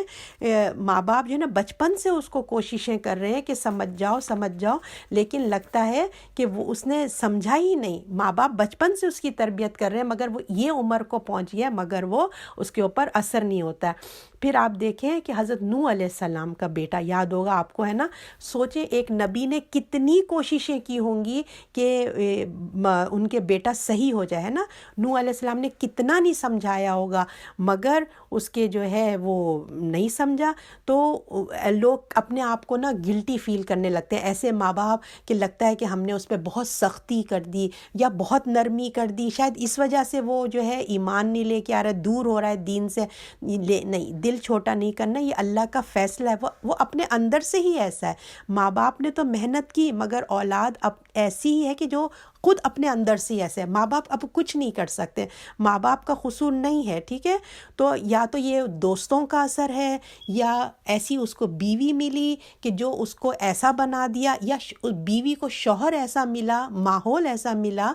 ماں باپ جو ہے نا بچپن سے اس کو کوششیں کر رہے ہیں کہ سمجھ جاؤ سمجھ جاؤ، لیکن لگتا ہے کہ وہ اس نے سمجھا ہی نہیں۔ ماں باپ بچپن سے اس کی تربیت کر رہے ہیں، مگر وہ یہ عمر کو پہنچ گیا مگر وہ اس کے اوپر اثر نہیں ہوتا ہے۔ پھر آپ دیکھیں کہ حضرت نوح علیہ السلام کا بیٹا، یاد ہوگا آپ کو، ہے نا، سوچیں ایک نبی نے کتنی کوششیں کی ہوں گی کہ ان کے بیٹا صحیح ہو جائے، ہے نا۔ نوح علیہ السلام نے کتنا نہیں سمجھایا ہوگا، مگر اس کے جو ہے وہ نہیں سمجھا، تو لوگ اپنے آپ کو نا گلٹی فیل کرنے لگتے ہیں، ایسے ماں باپ کہ لگتا ہے کہ ہم نے اس پہ بہت سختی کر دی یا بہت نرمی کر دی، شاید اس وجہ سے وہ جو ہے ایمان نہیں لے کے آ رہا ہے، دور ہو رہا ہے دین سے۔ نہیں، دل چھوٹا نہیں کرنا، یہ اللہ کا فیصلہ ہے، وہ اپنے اندر سے ہی ایسا ہے۔ ماں باپ نے تو محنت کی، مگر اولاد اب ایسی ہی ہے کہ جو خود اپنے اندر سے ایسے ہے۔ ماں باپ اب کچھ نہیں کر سکتے، ماں باپ کا قصور نہیں ہے، ٹھیک ہے۔ تو یا تو یہ دوستوں کا اثر ہے، یا ایسی اس کو بیوی ملی کہ جو اس کو ایسا بنا دیا، یا بیوی کو شوہر ایسا ملا، ماحول ایسا ملا،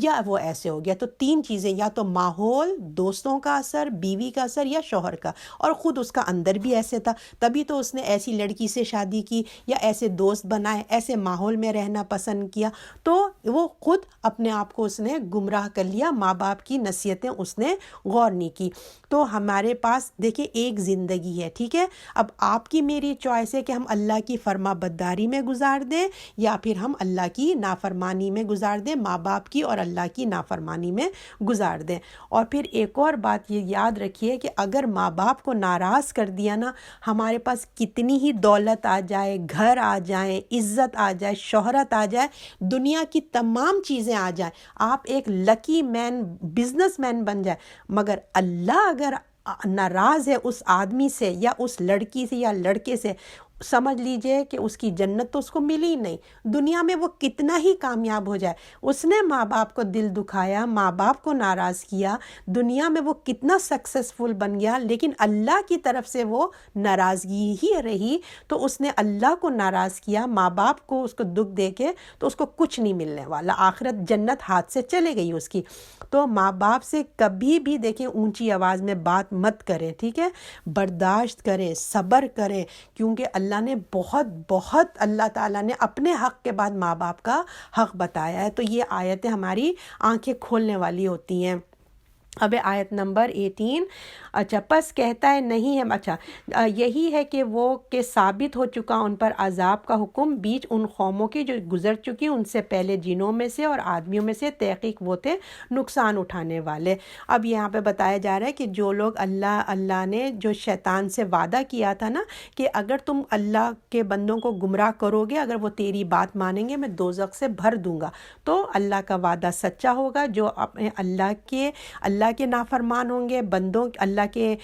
یا وہ ایسے ہو گیا۔ تو تین چیزیں، یا تو ماحول، دوستوں کا اثر، بیوی کا اثر، یا شوہر کا، اور خود اس کا اندر بھی ایسے تھا، تبھی تو اس نے ایسی لڑکی سے شادی کی، یا ایسے دوست بنائے، ایسے ماحول میں رہنا پسند کیا، تو وہ خود اپنے آپ کو اس نے گمراہ کر لیا، ماں باپ کی نصیحتیں اس نے غور نہیں کی۔ تو ہمارے پاس دیکھیں ایک زندگی ہے، ٹھیک ہے۔ اب آپ کی میری چوائس ہے کہ ہم اللہ کی فرما برداری میں گزار دیں، یا پھر ہم اللہ کی نافرمانی میں گزار دیں، ماں باپ کی اور اللہ کی نافرمانی میں گزار دیں۔ اور پھر ایک اور بات یہ یاد رکھیے کہ اگر ماں باپ کو ناراض کر دیا نا، ہمارے پاس کتنی ہی دولت آ جائے، گھر آ جائیں، عزت آ جائے، شہرت آ جائے، دنیا کی تمام چیزیں آ جائیں، آپ ایک لکی مین، بزنس مین بن جائے، مگر اللہ اگر ناراض ہے اس آدمی سے یا اس لڑکی سے یا لڑکے سے، سمجھ لیجئے کہ اس کی جنت تو اس کو ملی ہی نہیں۔ دنیا میں وہ کتنا ہی کامیاب ہو جائے، اس نے ماں باپ کو دل دکھایا، ماں باپ کو ناراض کیا، دنیا میں وہ کتنا سکسیسفل بن گیا، لیکن اللہ کی طرف سے وہ ناراضگی ہی رہی، تو اس نے اللہ کو ناراض کیا، ماں باپ کو اس کو دکھ دے کے، تو اس کو کچھ نہیں ملنے والا، آخرت جنت ہاتھ سے چلے گئی اس کی۔ تو ماں باپ سے کبھی بھی دیکھیں اونچی آواز میں بات مت کریں، ٹھیک ہے، برداشت کریں، صبر کریں، کیونکہ اللہ نے بہت اللہ تعالیٰ نے اپنے حق کے بعد ماں باپ کا حق بتایا ہے۔ تو یہ آیتیں ہماری آنکھیں کھولنے والی ہوتی ہیں۔ اب آیت نمبر 18، اچھا، پس کہتا ہے نہیں ہے، اچھا یہی ہے کہ وہ کہ ثابت ہو چکا ان پر عذاب کا حکم بیچ ان قوموں کی جو گزر چکی ان سے پہلے، جنوں میں سے اور آدمیوں میں سے، تحقیق وہ تھے نقصان اٹھانے والے۔ اب یہاں پہ بتایا جا رہا ہے کہ جو لوگ اللہ نے جو شیطان سے وعدہ کیا تھا نا کہ اگر تم اللہ کے بندوں کو گمراہ کرو گے، اگر وہ تیری بات مانیں گے، میں دوزخ سے بھر دوں گا، تو اللہ کا وعدہ سچا ہوگا۔ جو اپنے اللہ کے نافرمان ہوں گے، بندوں اللہ کے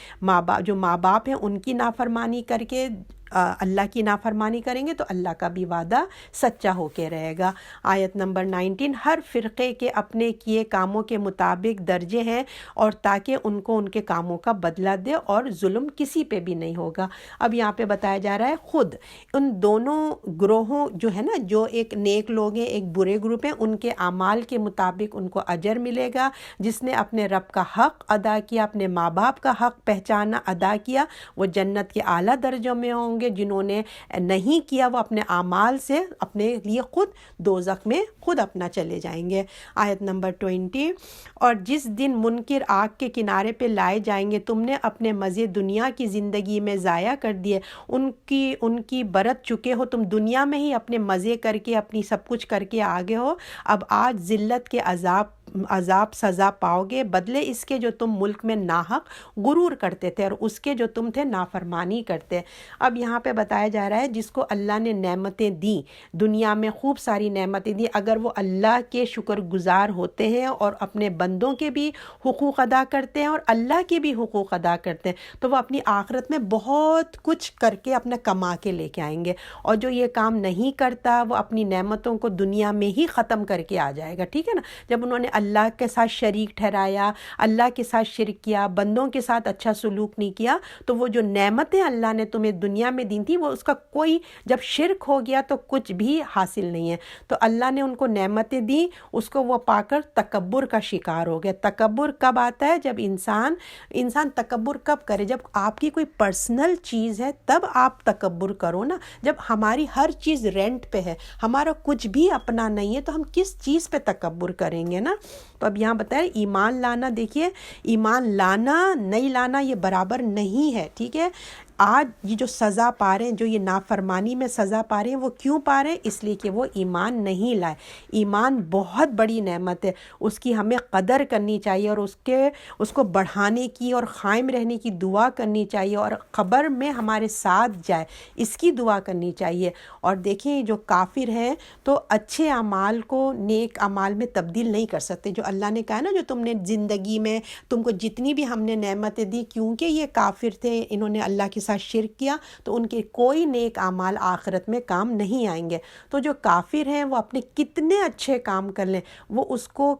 جو ماں باپ ہیں ان کی نافرمانی کر کے اللہ کی نافرمانی کریں گے تو اللہ کا بھی وعدہ سچا ہو کے رہے گا۔ آیت نمبر 19، ہر فرقے کے اپنے کیے کاموں کے مطابق درجے ہیں اور تاکہ ان کو ان کے کاموں کا بدلہ دے اور ظلم کسی پہ بھی نہیں ہوگا۔ اب یہاں پہ بتایا جا رہا ہے خود ان دونوں گروہوں جو ہے نا، جو ایک نیک لوگ ہیں ایک برے گروپ ہیں، ان کے اعمال کے مطابق ان کو اجر ملے گا۔ جس نے اپنے رب کا حق ادا کیا، اپنے ماں باپ کا حق پہچانا ادا کیا، وہ جنت کے اعلیٰ درجوں میں ہوں گے۔ جنہوں نے نہیں کیا وہ اپنے اعمال سے اپنے لیے خود دوزخ میں خود اپنا چلے جائیں گے۔ آیت نمبر 20، اور جس دن منکر آگ کے کنارے پہ لائے جائیں گے، تم نے اپنے مزے دنیا کی زندگی میں ضائع کر دیے، ان کی برت چکے ہو، تم دنیا میں ہی اپنے مزے کر کے اپنی سب کچھ کر کے آگے ہو، اب آج ذلت کے عذاب سزا پاؤ گے، بدلے اس کے جو تم ملک میں ناحق غرور کرتے تھے اور اس کے جو تم تھے نافرمانی کرتے۔ اب یہاں پہ بتایا جا رہا ہے جس کو اللہ نے نعمتیں دی، دنیا میں خوب ساری نعمتیں دی، اگر وہ اللہ کے شکر گزار ہوتے ہیں اور اپنے بندوں کے بھی حقوق ادا کرتے ہیں اور اللہ کے بھی حقوق ادا کرتے ہیں، تو وہ اپنی آخرت میں بہت کچھ کر کے اپنا کما کے لے کے آئیں گے۔ اور جو یہ کام نہیں کرتا وہ اپنی نعمتوں کو دنیا میں ہی ختم کر کے آ جائے گا، ٹھیک ہے نا۔ جب انہوں نے اللہ کے ساتھ شریک ٹھہرایا، اللہ کے ساتھ شرک کیا، بندوں کے ساتھ اچھا سلوک نہیں کیا، تو وہ جو نعمتیں اللہ نے تمہیں دنیا میں دی تھی وہ اس کا کوئی، جب شرک ہو گیا تو کچھ بھی حاصل نہیں ہے۔ تو اللہ نے ان کو نعمتیں دی، اس کو وہ پا کر تکبر کا شکار ہو گیا۔ تکبر کب آتا ہے؟ جب انسان تکبر کب کرے؟ جب آپ کی کوئی پرسنل چیز ہے تب آپ تکبر کرو نا۔ جب ہماری ہر چیز رینٹ پہ ہے، ہمارا کچھ بھی اپنا نہیں ہے، تو ہم کس چیز پہ تکبر کریں گے نا۔ تو اب یہاں بتائیں ایمان لانا، دیکھیے ایمان لانا نہیں لانا یہ برابر نہیں ہے، ٹھیک ہے۔ آج یہ جو سزا پا رہے ہیں، جو یہ نافرمانی میں سزا پا رہے ہیں، وہ کیوں پا رہے ہیں؟ اس لیے کہ وہ ایمان نہیں لائے۔ ایمان بہت بڑی نعمت ہے، اس کی ہمیں قدر کرنی چاہیے اور اس کو بڑھانے کی اور قائم رہنے کی دعا کرنی چاہیے اور قبر میں ہمارے ساتھ جائے، اس کی دعا کرنی چاہیے۔ اور دیکھیں جو کافر ہیں تو اچھے اعمال کو نیک اعمال میں تبدیل نہیں کر سکتے۔ جو اللہ نے کہا نا جو تم نے زندگی میں تم کو جتنی بھی ہم نے نعمتیں دی، کیونکہ یہ کافر تھے، انہوں نے اللہ کے ساتھ شرک کیا، تو ان کے کوئی نیک اعمال آخرت میں کام نہیں آئیں گے۔ تو جو کافر ہیں وہ اپنے کتنے اچھے کام کر لیں، وہ اس کو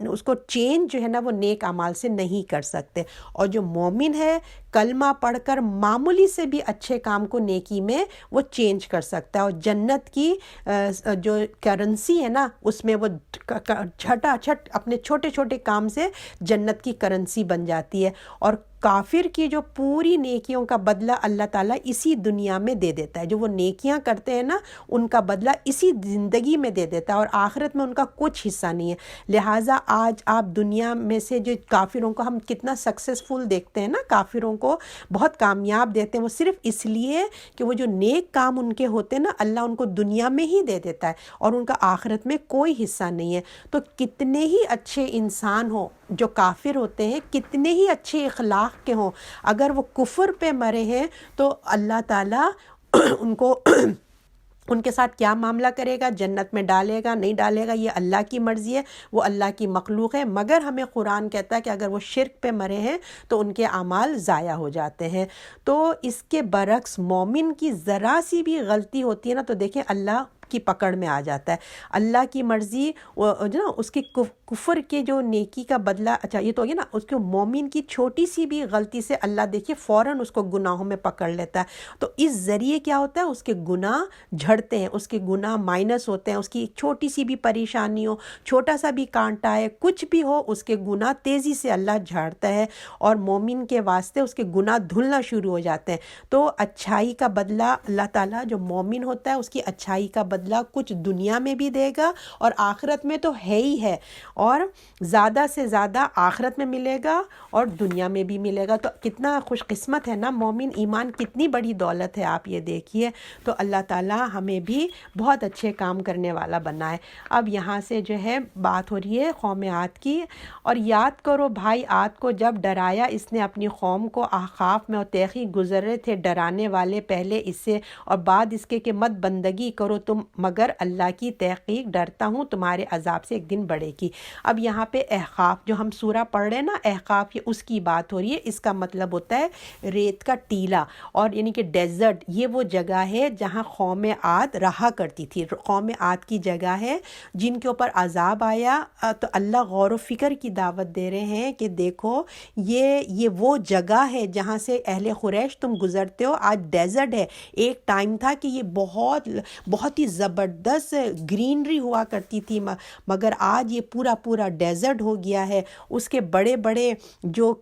اس کو چینج جو ہے نا وہ نیک اعمال سے نہیں کر سکتے۔ اور جو مومن ہے کلمہ پڑھ کر معمولی سے بھی اچھے کام کو نیکی میں وہ چینج کر سکتا ہے، اور جنت کی جو کرنسی ہے نا اس میں وہ چھٹ اپنے چھوٹے چھوٹے کام سے جنت کی کرنسی بن جاتی ہے۔ اور کافر کی جو پوری نیکیوں کا بدلہ اللہ تعالیٰ اسی دنیا میں دے دیتا ہے، جو وہ نیکیاں کرتے ہیں نا ان کا بدلہ اسی زندگی میں دے دیتا ہے، اور آخرت میں ان کا کچھ حصہ نہیں ہے۔ لہٰذا آج آپ دنیا میں سے جو کافروں کو ہم کتنا سکسیسفل دیکھتے ہیں نا، کافروں کو بہت کامیاب دیتے ہیں، وہ صرف اس لیے کہ وہ جو نیک کام ان کے ہوتے ہیں نا اللہ ان کو دنیا میں ہی دے دیتا ہے اور ان کا آخرت میں کوئی حصہ نہیں ہے۔ تو کتنے ہی اچھے انسان ہوں جو کافر ہوتے ہیں، کتنے ہی اچھے اخلاق کے ہوں، اگر وہ کفر پہ مرے ہیں تو اللہ تعالیٰ ان کے ساتھ کیا معاملہ کرے گا؟ جنت میں ڈالے گا نہیں ڈالے گا یہ اللہ کی مرضی ہے، وہ اللہ کی مخلوق ہے۔ مگر ہمیں قرآن کہتا ہے کہ اگر وہ شرک پہ مرے ہیں تو ان کے اعمال ضائع ہو جاتے ہیں۔ تو اس کے برعکس مومن کی ذرا سی بھی غلطی ہوتی ہے نا تو دیکھیں اللہ کی پکڑ میں آ جاتا ہے۔ اللہ کی مرضی جو نا اس کی کفر کے جو نیکی کا بدلہ، اچھا یہ تو ہو گیا نا، اس کے مومن کی چھوٹی سی بھی غلطی سے اللہ دیکھیے فوراً اس کو گناہوں میں پکڑ لیتا ہے۔ تو اس ذریعے کیا ہوتا ہے؟ اس کے گناہ جھڑتے ہیں، اس کے گناہ مائنس ہوتے ہیں، اس کی چھوٹی سی بھی پریشانی ہو، چھوٹا سا بھی کانٹا ہے، کچھ بھی ہو، اس کے گناہ تیزی سے اللہ جھاڑتا ہے اور مومن کے واسطے اس کے گناہ دھلنا شروع ہو جاتے ہیں۔ تو اچھائی کا بدلہ اللہ تعالیٰ جو مومن ہوتا ہے اس کی اچھائی کا بدلہ کچھ دنیا میں بھی دے گا اور آخرت میں تو ہے ہی ہے، اور زیادہ سے زیادہ آخرت میں ملے گا اور دنیا میں بھی ملے گا۔ تو کتنا خوش قسمت ہے نا مومن، ایمان کتنی بڑی دولت ہے آپ یہ دیکھیے۔ تو اللہ تعالیٰ ہمیں بھی بہت اچھے کام کرنے والا بنائے۔ اب یہاں سے جو ہے بات ہو رہی ہے قوم عاد کی، اور یاد کرو بھائی عاد کو جب ڈرایا اس نے اپنی قوم کو، احقاف میں اور تیخی گزر رہے تھے ڈرانے والے پہلے اس سے اور بعد اس کے کہ مت بندگی کرو تم مگر اللہ کی تحقیق ڈرتا ہوں تمہارے عذاب سے ایک دن بڑے کی۔ اب یہاں پہ احقاف جو ہم سورہ پڑھ رہے ہیں نا، احقاف، یہ اس کی بات ہو رہی ہے۔ اس کا مطلب ہوتا ہے ریت کا ٹیلا، اور یعنی کہ ڈیزرٹ، یہ وہ جگہ ہے جہاں قوم عاد رہا کرتی تھی۔ قوم عاد کی جگہ ہے جن کے اوپر عذاب آیا، تو اللہ غور و فکر کی دعوت دے رہے ہیں کہ دیکھو یہ وہ جگہ ہے جہاں سے اہل قریش تم گزرتے ہو، آج ڈیزرٹ ہے۔ ایک ٹائم تھا کہ یہ بہت ہی زبردست گرینری ہوا کرتی تھی، مگر آج یہ پورا ڈیزرٹ ہو گیا ہے۔ اس کے بڑے بڑے جو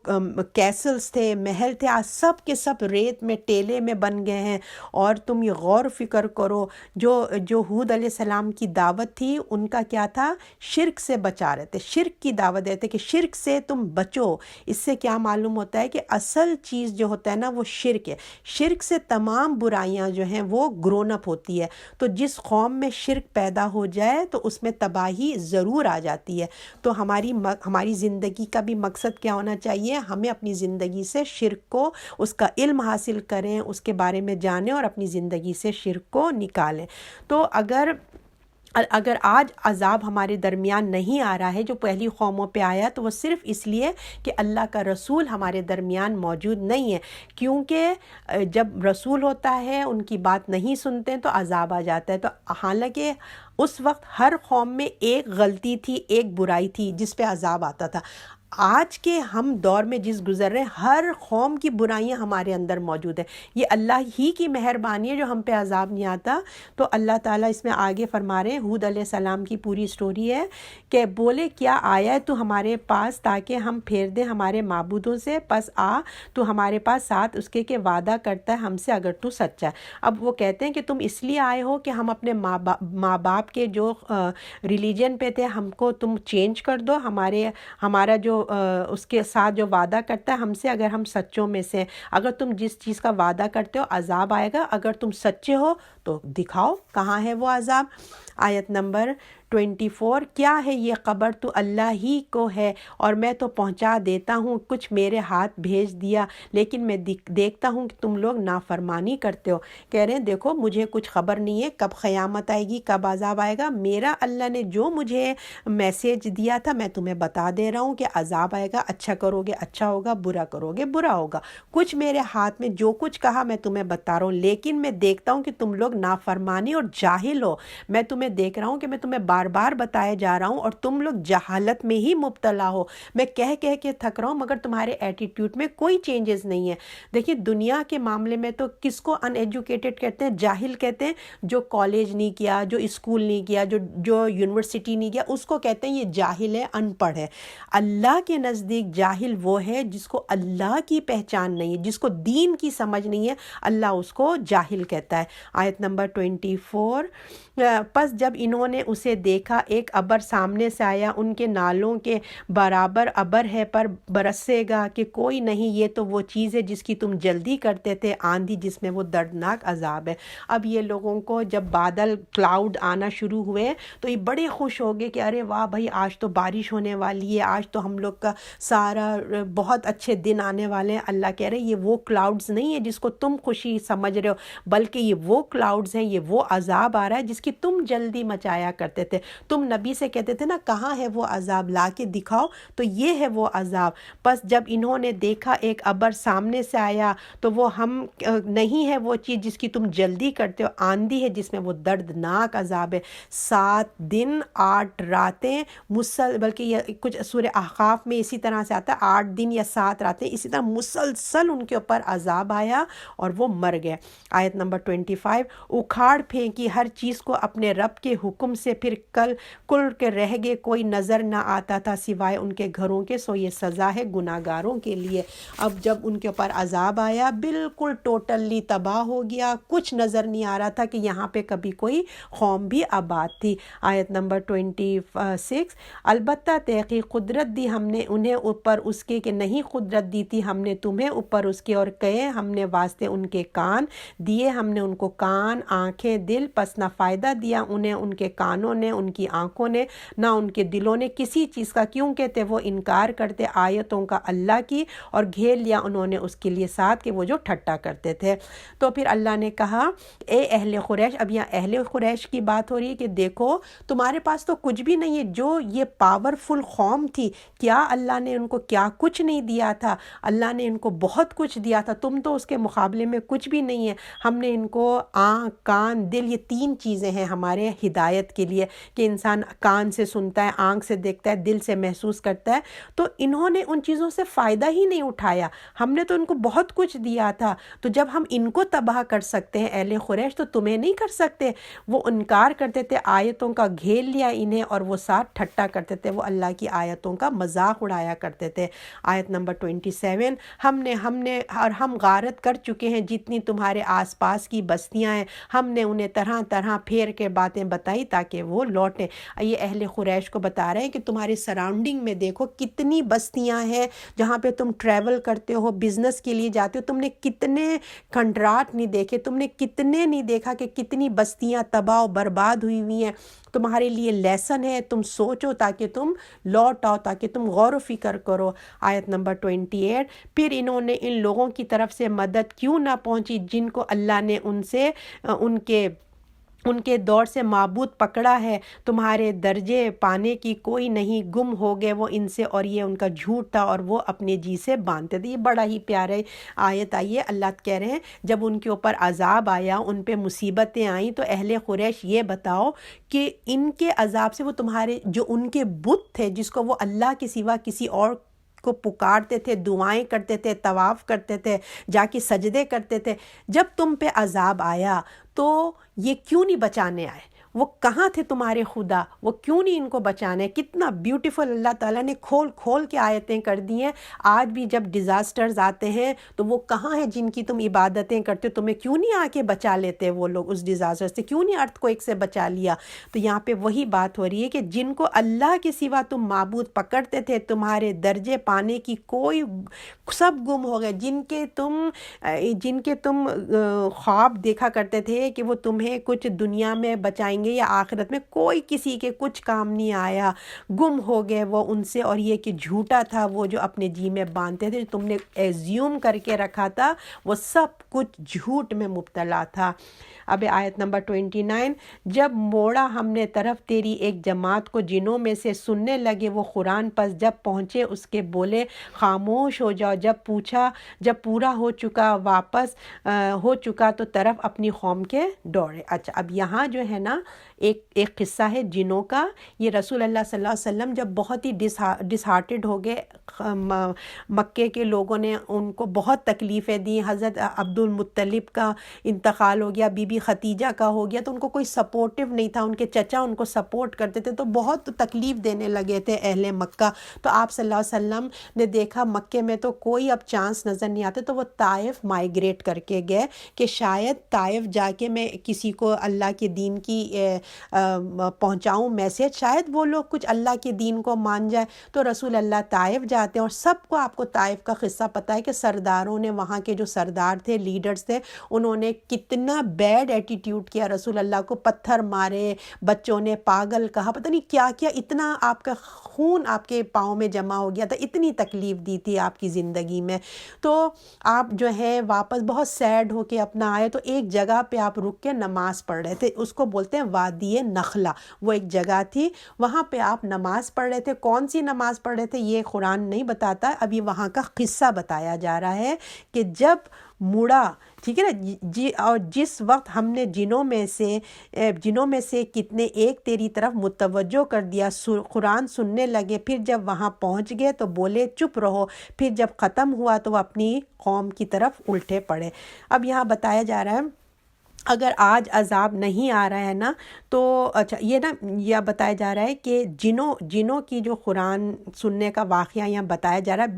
کیسلز تھے، محل تھے، آج سب کے سب ریت میں ٹیلے میں بن گئے ہیں۔ اور تم یہ غور و فکر کرو، جو ہود علیہ السلام کی دعوت تھی ان کا کیا تھا؟ شرک سے بچا رہے تھے، شرک کی دعوت دیتے کہ شرک سے تم بچو۔ اس سے کیا معلوم ہوتا ہے کہ اصل چیز جو ہوتا ہے نا وہ شرک ہے۔ شرک سے تمام برائیاں جو ہیں وہ گرون اپ ہوتی ہے۔ تو جس قوم میں شرک پیدا ہو جائے تو اس میں تباہی ضرور آ جاتی ہے۔ تو ہماری زندگی کا بھی مقصد کیا ہونا چاہیے؟ ہمیں اپنی زندگی سے شرک کو، اس کا علم حاصل کریں، اس کے بارے میں جانیں اور اپنی زندگی سے شرک کو نکالیں۔ تو اگر آج عذاب ہمارے درمیان نہیں آ رہا ہے جو پہلی قوموں پہ آیا، تو وہ صرف اس لیے کہ اللہ کا رسول ہمارے درمیان موجود نہیں ہے، کیونکہ جب رسول ہوتا ہے ان کی بات نہیں سنتے تو عذاب آ جاتا ہے۔ تو حالانکہ اس وقت ہر قوم میں ایک غلطی تھی، ایک برائی تھی جس پہ عذاب آتا تھا۔ آج کے ہم دور میں جس گزر رہے ہیں، ہر قوم کی برائیاں ہمارے اندر موجود ہیں۔ یہ اللہ ہی کی مہربانی ہے جو ہم پہ عذاب نہیں آتا۔ تو اللہ تعالیٰ اس میں آگے فرما رہے ہیں، ہود علیہ السلام کی پوری سٹوری ہے کہ بولے کیا آیا ہے تو ہمارے پاس تاکہ ہم پھیر دیں ہمارے معبودوں سے، پس آ تو ہمارے پاس ساتھ اس کے وعدہ کرتا ہے ہم سے اگر تو سچا ہے۔ اب وہ کہتے ہیں کہ تم اس لیے آئے ہو کہ ہم اپنے ماں باپ کے جو ریلیجن پہ تھے ہم کو تم چینج کر دو، ہمارا جو اس کے ساتھ جو وعدہ کرتا ہے ہم سے، اگر ہم سچوں میں سے، اگر تم جس چیز کا وعدہ کرتے ہو عذاب آئے گا، اگر تم سچے ہو تو دکھاؤ کہاں ہے وہ عذاب۔ آیت نمبر 24، کیا ہے یہ خبر تو اللہ ہی کو ہے اور میں تو پہنچا دیتا ہوں، کچھ میرے ہاتھ بھیج دیا لیکن میں دیکھتا ہوں کہ تم لوگ نافرمانی کرتے ہو۔ کہہ رہے ہیں دیکھو مجھے کچھ خبر نہیں ہے کب قیامت آئے گی، کب عذاب آئے گا، میرا اللہ نے جو مجھے میسیج دیا تھا میں تمہیں بتا دے رہا ہوں کہ عذاب آئے گا، اچھا کرو گے اچھا ہوگا، برا کرو گے برا ہوگا۔ کچھ میرے ہاتھ میں جو کچھ کہا میں تمہیں بتا رہا ہوں، لیکن میں دیکھتا ہوں کہ تم لوگ نافرمانی اور جاہل ہو۔ میں تمہیں دیکھ رہا ہوں کہ میں تمہیں بار بار بتایا جا رہا ہوں اور تم لوگ جہالت میں ہی مبتلا ہو۔ میں کہہ کے تھک رہا ہوں مگر تمہارے ایٹیٹیوڈ میں کوئی چینجز نہیں ہے۔ دیکھیے دنیا کے معاملے میں تو کس کو ان ایجوکیٹڈ کہتے ہیں؟ جاہل کہتے ہیں۔ جو کالج نہیں کیا، جو اسکول نہیں کیا، جو یونیورسٹی نہیں کیا، اس کو کہتے ہیں یہ جاہل ہے، ان پڑھ ہے۔ اللہ کے نزدیک جاہل وہ ہے جس کو اللہ کی پہچان نہیں ہے، جس کو دین کی سمجھ نہیں ہے، اللہ اس کو جاہل کہتا ہے۔ آیت نمبر 24، پس جب انہوں نے اسے دیکھا ایک ابر سامنے سے آیا، ان کے نالوں کے برابر ابر ہے پر برسے گا کہ کوئی نہیں، یہ تو وہ چیز ہے جس کی تم جلدی کرتے تھے، آندھی جس میں وہ دردناک عذاب ہے۔ اب یہ لوگوں کو جب بادل کلاؤڈ آنا شروع ہوئے تو یہ بڑے خوش ہو گئے کہ ارے واہ بھائی آج تو بارش ہونے والی ہے، آج تو ہم لوگ کا سارا بہت اچھے دن آنے والے ہیں۔ اللہ کہہ رہے یہ وہ کلاؤڈز نہیں ہے جس کو تم خوشی سمجھ رہے ہو، بلکہ یہ وہ کلاؤڈز ہیں، یہ وہ عذاب آ رہا ہے جس کی تم جلدی مچایا کرتے تھے۔ تم نبی سے کہتے تھے نا کہاں ہے وہ عذاب، لا کے دکھاؤ، تو یہ ہے وہ عذاب۔ پس جب انہوں نے دیکھا ایک ابر سامنے سے آیا تو وہ ہم نہیں ہے وہ چیز جس کی تم جلدی کرتے ہو، آندھی ہے جس میں وہ دردناک عذاب ہے۔ 7 دن 8 راتیں بلکہ یہ کچھ سورہ احقاف میں اسی طرح سے آتا ہے 8 دن یا 7 راتیں اسی طرح مسلسل ان کے اوپر عذاب آیا اور وہ مر گئے۔ آیت نمبر 25، اکھاڑ پھینکی ہر چیز کو اپنے رب کے حکم سے، پھر کل کے رہ گئے، کوئی نظر نہ آتا تھا سوائے ان کے گھروں کے، سو یہ سزا ہے گناہگاروں کے لیے۔ اب جب ان کے اوپر عذاب آیا بالکل ٹوٹلی تباہ ہو گیا، کچھ نظر نہیں آ رہا تھا کہ یہاں پہ کبھی کوئی قوم بھی آباد تھی۔ آیت نمبر 26، البتہ تحقیق قدرت دی ہم نے انہیں اوپر اس کے کہ نہیں قدرت دی تھی ہم نے تمہیں اوپر اس کے، اور کہے ہم نے واسطے ان کے کان دیے، ہم نے ان کو کان آنکھیں دل، پس نہ فائدہ دیا انہیں ان کے کانوں نے، ان کی آنکھوں نے نہ ان کے دلوں نے کسی چیز کا، کیونکہ تھے وہ انکار کرتے آیتوں کا اللہ کی، اور گھیر لیا انہوں نے اس کے لیے ساتھ کہ وہ جو ٹھٹا کرتے تھے۔ تو پھر اللہ نے کہا اے اہل قریش، اب یہاں اہل قریش کی بات ہو رہی ہے کہ دیکھو تمہارے پاس تو کچھ بھی نہیں ہے، جو یہ پاورفل قوم تھی، کیا اللہ نے ان کو کیا کچھ نہیں دیا تھا؟ اللہ نے ان کو بہت کچھ دیا تھا، تم تو اس کے مقابلے میں کچھ بھی نہیں ہے۔ ہم نے ان کو آنکھ، کان، دل، یہ تین چیزیں ہیں ہمارے ہدایت کے لیے، کہ انسان کان سے سنتا ہے، آنکھ سے دیکھتا ہے، دل سے محسوس کرتا ہے، تو انہوں نے ان چیزوں سے فائدہ ہی نہیں اٹھایا۔ ہم نے تو ان کو بہت کچھ دیا تھا، تو جب ہم ان کو تباہ کر سکتے ہیں اہل قریش، تو تمہیں نہیں کر سکتے؟ وہ انکار کرتے تھے آیتوں کا، گھیر لیا انہیں، اور وہ ساتھ ٹھٹا کرتے تھے، وہ اللہ کی آیتوں کا مذاق اڑایا کرتے تھے۔ آیت نمبر 27، ہم غارت کر چکے ہیں جتنی تمہارے آس پاس کی بستیاں ہیں، ہم نے انہیں طرح طرح پھیر کے باتیں بتائی تاکہ وہ لوٹیں۔ یہ اہل قریش کو بتا رہے ہیں کہ تمہارے سراؤنڈنگ میں دیکھو کتنی بستیاں ہیں جہاں پہ تم ٹریول کرتے ہو، بزنس کے لیے جاتے ہو، تم نے کتنے کھنڈرات نہیں دیکھے، تم نے کتنے نہیں دیکھا کہ کتنی بستیاں تباہ و برباد ہوئی ہوئی ہیں۔ تمہارے لیے لیسن ہے، تم سوچو تاکہ تم لوٹ آؤ، تاکہ تم غور و فکر کرو۔ آیت نمبر 28، پھر انہوں نے ان لوگوں کی طرف سے مدد کیوں نہ پہنچی جن کو اللہ نے ان کے دور سے معبود پکڑا ہے، تمہارے درجے پانے کی کوئی نہیں، گم ہو گئے وہ ان سے، اور یہ ان کا جھوٹ تھا اور وہ اپنے جی سے باندھتے تھے۔ یہ بڑا ہی پیارے آیت آئی ہے، اللہ کہہ رہے ہیں جب ان کے اوپر عذاب آیا، ان پہ مصیبتیں آئیں، تو اہل قریش یہ بتاؤ کہ ان کے عذاب سے وہ تمہارے جو ان کے بت تھے، جس کو وہ اللہ کے سوا کسی اور کو پکارتے تھے، دعائیں کرتے تھے، طواف کرتے تھے، جا کے سجدے کرتے تھے، جب تم پہ عذاب آیا تو یہ کیوں نہیں بچانے آئے؟ وہ کہاں تھے تمہارے خدا؟ وہ کیوں نہیں ان کو بچانے؟ کتنا بیوٹیفل اللہ تعالیٰ نے کھول کھول کے آیتیں کر دی ہیں۔ آج بھی جب ڈیزاسٹرز آتے ہیں تو وہ کہاں ہیں جن کی تم عبادتیں کرتے ہو؟ تمہیں کیوں نہیں آ کے بچا لیتے وہ لوگ اس ڈیزاسٹر سے؟ کیوں نہیں ارتھ کوئک سے بچا لیا؟ تو یہاں پہ وہی بات ہو رہی ہے کہ جن کو اللہ کے سوا تم معبود پکڑتے تھے، تمہارے درجے پانے کی کوئی، سب گم ہو گئے۔ جن کے تم خواب دیکھا کرتے تھے کہ وہ تمہیں کچھ دنیا میں بچائیں گے یا آخرت میں، کوئی کسی کے کچھ کام نہیں آیا، گم ہو گئے وہ ان سے۔ اور یہ کہ جھوٹا تھا وہ جو اپنے جی میں باندھتے تھے، جو تم نے ایزیوم کر کے رکھا تھا، وہ سب کچھ جھوٹ میں مبتلا تھا۔ اب آیت نمبر 29، جب موڑا ہم نے طرف تیری ایک جماعت کو جنوں میں سے، سننے لگے وہ قرآن، پس جب پہنچے اس کے بولے خاموش ہو جاؤ، جب پورا ہو چکا، واپس ہو چکا تو طرف اپنی قوم کے دوڑے۔ اچھا، اب یہاں جو ہے نا ایک قصہ ہے جنوں کا۔ یہ رسول اللہ صلی اللہ علیہ وسلم جب بہت ہی ڈس ہارٹڈ ہو گئے، مکے کے لوگوں نے ان کو بہت تکلیفیں دی، حضرت عبد المطلب کا انتقال ہو گیا، بی بی ختیجہ کا ہو گیا، تو ان کو کوئی سپورٹیو نہیں تھا، ان کے چچا ان کو سپورٹ کرتے تھے، تو بہت تکلیف دینے لگے تھے اہل مکہ۔ تو آپ صلی اللہ علیہ وسلم نے دیکھا مکے میں تو کوئی اب چانس نظر نہیں آتے، تو وہ طائف مائیگریٹ کر کے گئے کہ شاید طائف جا کے میں کسی کو اللہ کے دین کی پہنچاؤں میسج، شاید وہ لوگ کچھ اللہ کے دین کو مان جائے۔ تو رسول اللہ طائف جاتے ہیں، اور سب کو، آپ کو طائف کا قصہ پتہ ہے کہ سرداروں نے، وہاں کے جو سردار تھے، لیڈرز تھے، انہوں نے کتنا بیڈ ایٹیٹیوڈ کیا، رسول اللہ کو پتھر مارے، بچوں نے پاگل کہا، پتہ نہیں کیا کیا، اتنا آپ کا خون آپ کے پاؤں میں جمع ہو گیا تھا، اتنی تکلیف دی تھی آپ کی زندگی میں۔ تو آپ جو ہے واپس بہت سیڈ ہو کے اپنا آئے، تو ایک جگہ پہ آپ رک کے نماز پڑھ رہے تھے، اس کو بولتے ہیں وادی نخلا، وہ ایک جگہ تھی، وہاں پہ آپ نماز پڑھ رہے تھے۔ کون سی نماز پڑھ رہے تھے یہ قرآن نہیں بتاتا، اب یہ وہاں کا قصہ بتایا جا رہا ہے کہ جب مڑا، ٹھیک ہے نا، اور جس وقت ہم نے جنوں میں سے کتنے ایک تیری طرف متوجہ کر دیا، قرآن سننے لگے، پھر جب وہاں پہنچ گئے تو بولے چپ رہو، پھر جب ختم ہوا تو وہ اپنی قوم کی طرف الٹے پڑے۔ اب یہاں بتایا جا رہا ہے اگر آج عذاب نہیں آ رہا ہے نا تو اچھا، یہ بتایا جا رہا ہے کہ جنوں کی جو قرآن سننے کا واقعہ یہاں بتایا جا رہا ہے،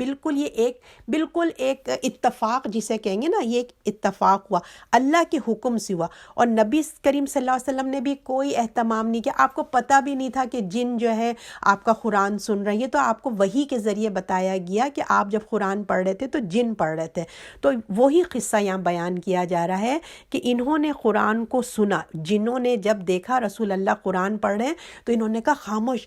بالکل ایک اتفاق جسے کہیں گے نا، یہ ایک اتفاق ہوا، اللہ کے حکم سے ہوا، اور نبی کریم صلی اللہ علیہ وسلم نے بھی کوئی اہتمام نہیں کیا، آپ کو پتہ بھی نہیں تھا کہ جن جو ہے آپ کا قرآن سن رہی ہے، تو آپ کو وحی کے ذریعے بتایا گیا کہ آپ جب قرآن پڑھ رہے تھے تو جن پڑھ رہے تھے۔ تو وہی قصہ یہاں بیان کیا جا رہا ہے کہ انہوں نے قرآن کو سنا، جنوں نے جب دیکھا رسول اللہ قرآن پڑھ رہے ہیں تو انہوں نے کہا خاموش،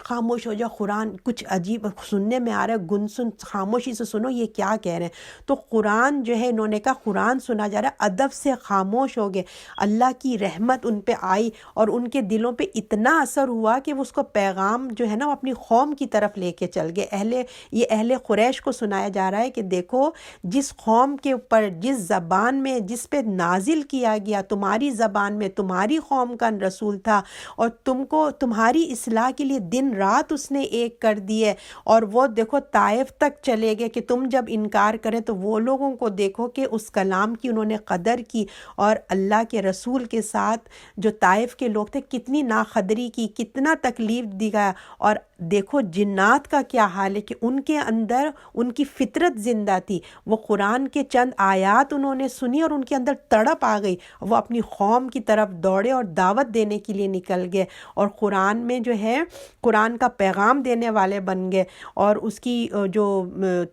خاموش ہو جاؤ، قرآن کچھ عجیب سننے میں آ رہا ہے، گن سن، خاموشی سے سنو یہ کیا کہہ رہے ہیں۔ تو قرآن جو ہے انہوں نے کہا قرآن سنا جا رہا ہے، ادب سے خاموش ہو گئے، اللہ کی رحمت ان پہ آئی اور ان کے دلوں پہ اتنا اثر ہوا کہ وہ اس کو پیغام جو ہے نا وہ اپنی قوم کی طرف لے کے چل گئے۔ یہ اہل قریش کو سنایا جا رہا ہے کہ دیکھو جس قوم کے اوپر، جس زبان میں، جس پہ نازل کیا گیا، تمہاری زبان میں تمہاری قوم کا رسول تھا، اور تم کو تمہاری اصلاح کے لیے دن رات اس نے ایک کر دی ہے، اور وہ دیکھو طائف تک چلے گئے کہ تم جب انکار کریں تو وہ لوگوں کو دیکھو کہ اس کلام کی انہوں نے قدر کی، اور اللہ کے رسول کے ساتھ جو طائف کے لوگ تھے کتنی ناقدری کی، کتنا تکلیف دیا، اور دیکھو جنات کا کیا حال ہے کہ ان کے اندر ان کی فطرت زندہ تھی، وہ قرآن کے چند آیات انہوں نے سنی اور ان کے اندر تڑپ آ گئی، وہ اپنی قوم کی طرف دوڑے اور دعوت دینے کے لیے نکل گئے، اور قرآن میں جو ہے قرآن کا پیغام دینے والے بن گئے۔ اور اس کی جو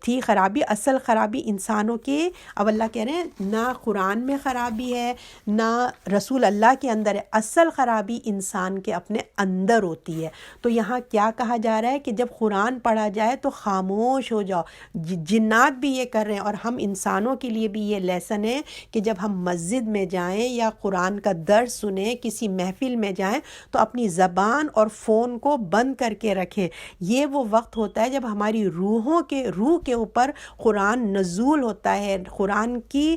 تھی خرابی، اصل خرابی انسانوں کے، اب اللہ کہہ رہے ہیں نہ قرآن میں خرابی ہے نہ رسول اللہ کے اندر ہے، اصل خرابی انسان کے اپنے اندر ہوتی ہے۔ تو یہاں کیا کہا جا رہا ہے کہ جب قرآن پڑھا جائے تو خاموش ہو جاؤ، جنات بھی یہ کر رہے ہیں، اور ہم انسانوں کے لیے بھی یہ لیسن ہے کہ جب ہم مسجد میں جائیں یا قرآن کا درس سنیں، کسی محفل میں جائیں تو اپنی زبان اور فون کو بند کر کے رکھیں۔ یہ وہ وقت ہوتا ہے جب ہماری روح کے اوپر قرآن نزول ہوتا ہے، قرآن کی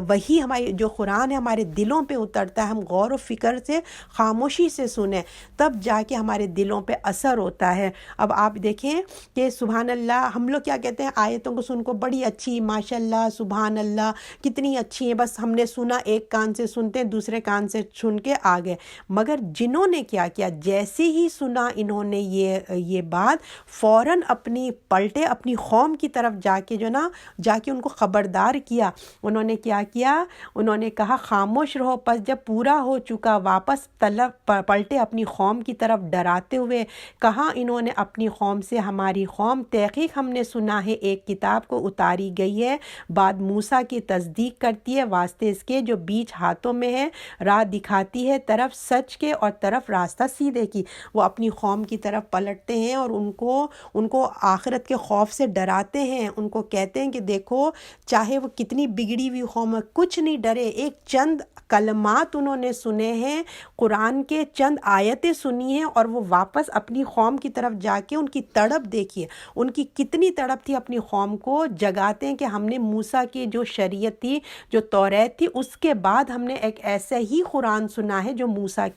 وہی ہماری جو قرآن ہے ہمارے دلوں پہ اترتا ہے، ہم غور و فکر سے خاموشی سے سنیں، تب جا کے ہمارے دلوں پہ اثر ہوتا ہے۔ اب آپ دیکھیں کہ سبحان اللہ، ہم لوگ کیا کہتے ہیں آیتوں کو سن کو بڑی اچھی، ماشاء اللہ، سبحان اللہ کتنی اچھی ہیں، بس ہم نے سنا، ایک کان سے سنتے ہیں دوسرے کان سے سن کے آ گئے۔ مگر جنہوں نے کیا کیا، جیسے ہی سنا انہوں نے یہ بات فوراً اپنی پلٹے، اپنی قوم کی طرف جا کے ان کو خبردار کیا۔ انہوں نے کیا کیا، انہوں نے کہا خاموش رہو، پس جب پورا ہو چکا واپس پلٹے اپنی قوم کی طرف ڈراتے ہوئے، کہا انہوں نے اپنی قوم سے ہماری قوم تحقیق ہم نے سنا ہے ایک کتاب کو اتاری گئی ہے، بعد موسیٰ کی تصدیق کرتی ہے واسطے اس کے جو بیچ ہاتھوں میں ہے، راہ دکھاتی ہے طرف سچ کے اور طرف راستہ سیدھے کی۔ وہ اپنی قوم کی طرف پلٹتے ہیں اور ان کو آخرت کے خوف سے ڈراتے ہیں، ان کو کہتے ہیں کہ دیکھو چاہے وہ کتنی بگڑی ہوئی قوم ہے کچھ نہیں ڈرے، ایک چند کلمات انہوں نے سنے ہیں، قرآن کے چند آیتیں سنی ہیں، اور وہ واپس اپنی قوم کی طرف جا کے ان کی تڑپ دیکھیے، ان کی کتنی تڑپ تھی، اپنی قوم کو جگاتے ہیں کہ ہم نے موسیٰ کی جو شریعت تھی، جو توریت تھی، اس کے بعد ہم نے ایک ایسا ہی قرآن سنا ہے جو موسیٰ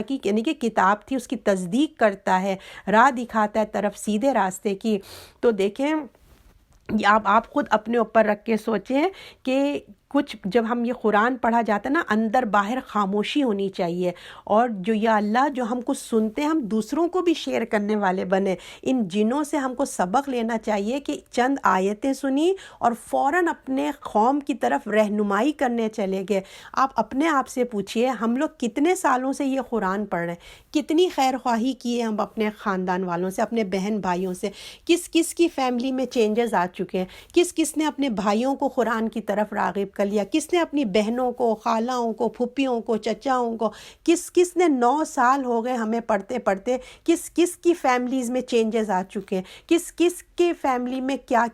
کی یعنی کہ کتاب تھی، اس کی تصدیق کرتا ہے، راہ دکھاتا ہے طرف سیدھے راستے کی۔ تو دیکھیں آپ خود اپنے اوپر رکھ کے سوچیں کہ کچھ جب ہم یہ قرآن پڑھا جاتا ہے نا، اندر باہر خاموشی ہونی چاہیے، اور جو یا اللہ جو ہم کو سنتے ہیں ہم دوسروں کو بھی شیئر کرنے والے بنے۔ ان جنوں سے ہم کو سبق لینا چاہیے کہ چند آیتیں سنی اور فوراً اپنے قوم کی طرف رہنمائی کرنے چلے گئے۔ آپ اپنے آپ سے پوچھئے ہم لوگ کتنے سالوں سے یہ قرآن پڑھ رہے ہیں، کتنی خیر خواہی کی ہے ہم اپنے خاندان والوں سے، اپنے بہن بھائیوں سے، کس کس کی فیملی میں چینجز آ چکے ہیں، کس کس نے اپنے بھائیوں کو قرآن کی طرف راغب کر لیا، کس نے اپنی بہنوں کو، خالاؤں کو، پھوپھیوں کو، چچاؤں کو، کس نے 9 سال ہو گئے ہمیں پڑھتے پڑھتے، کس کی فیملیز میں چینجز آ چکے ہیں، کس کے فیملی میں کیا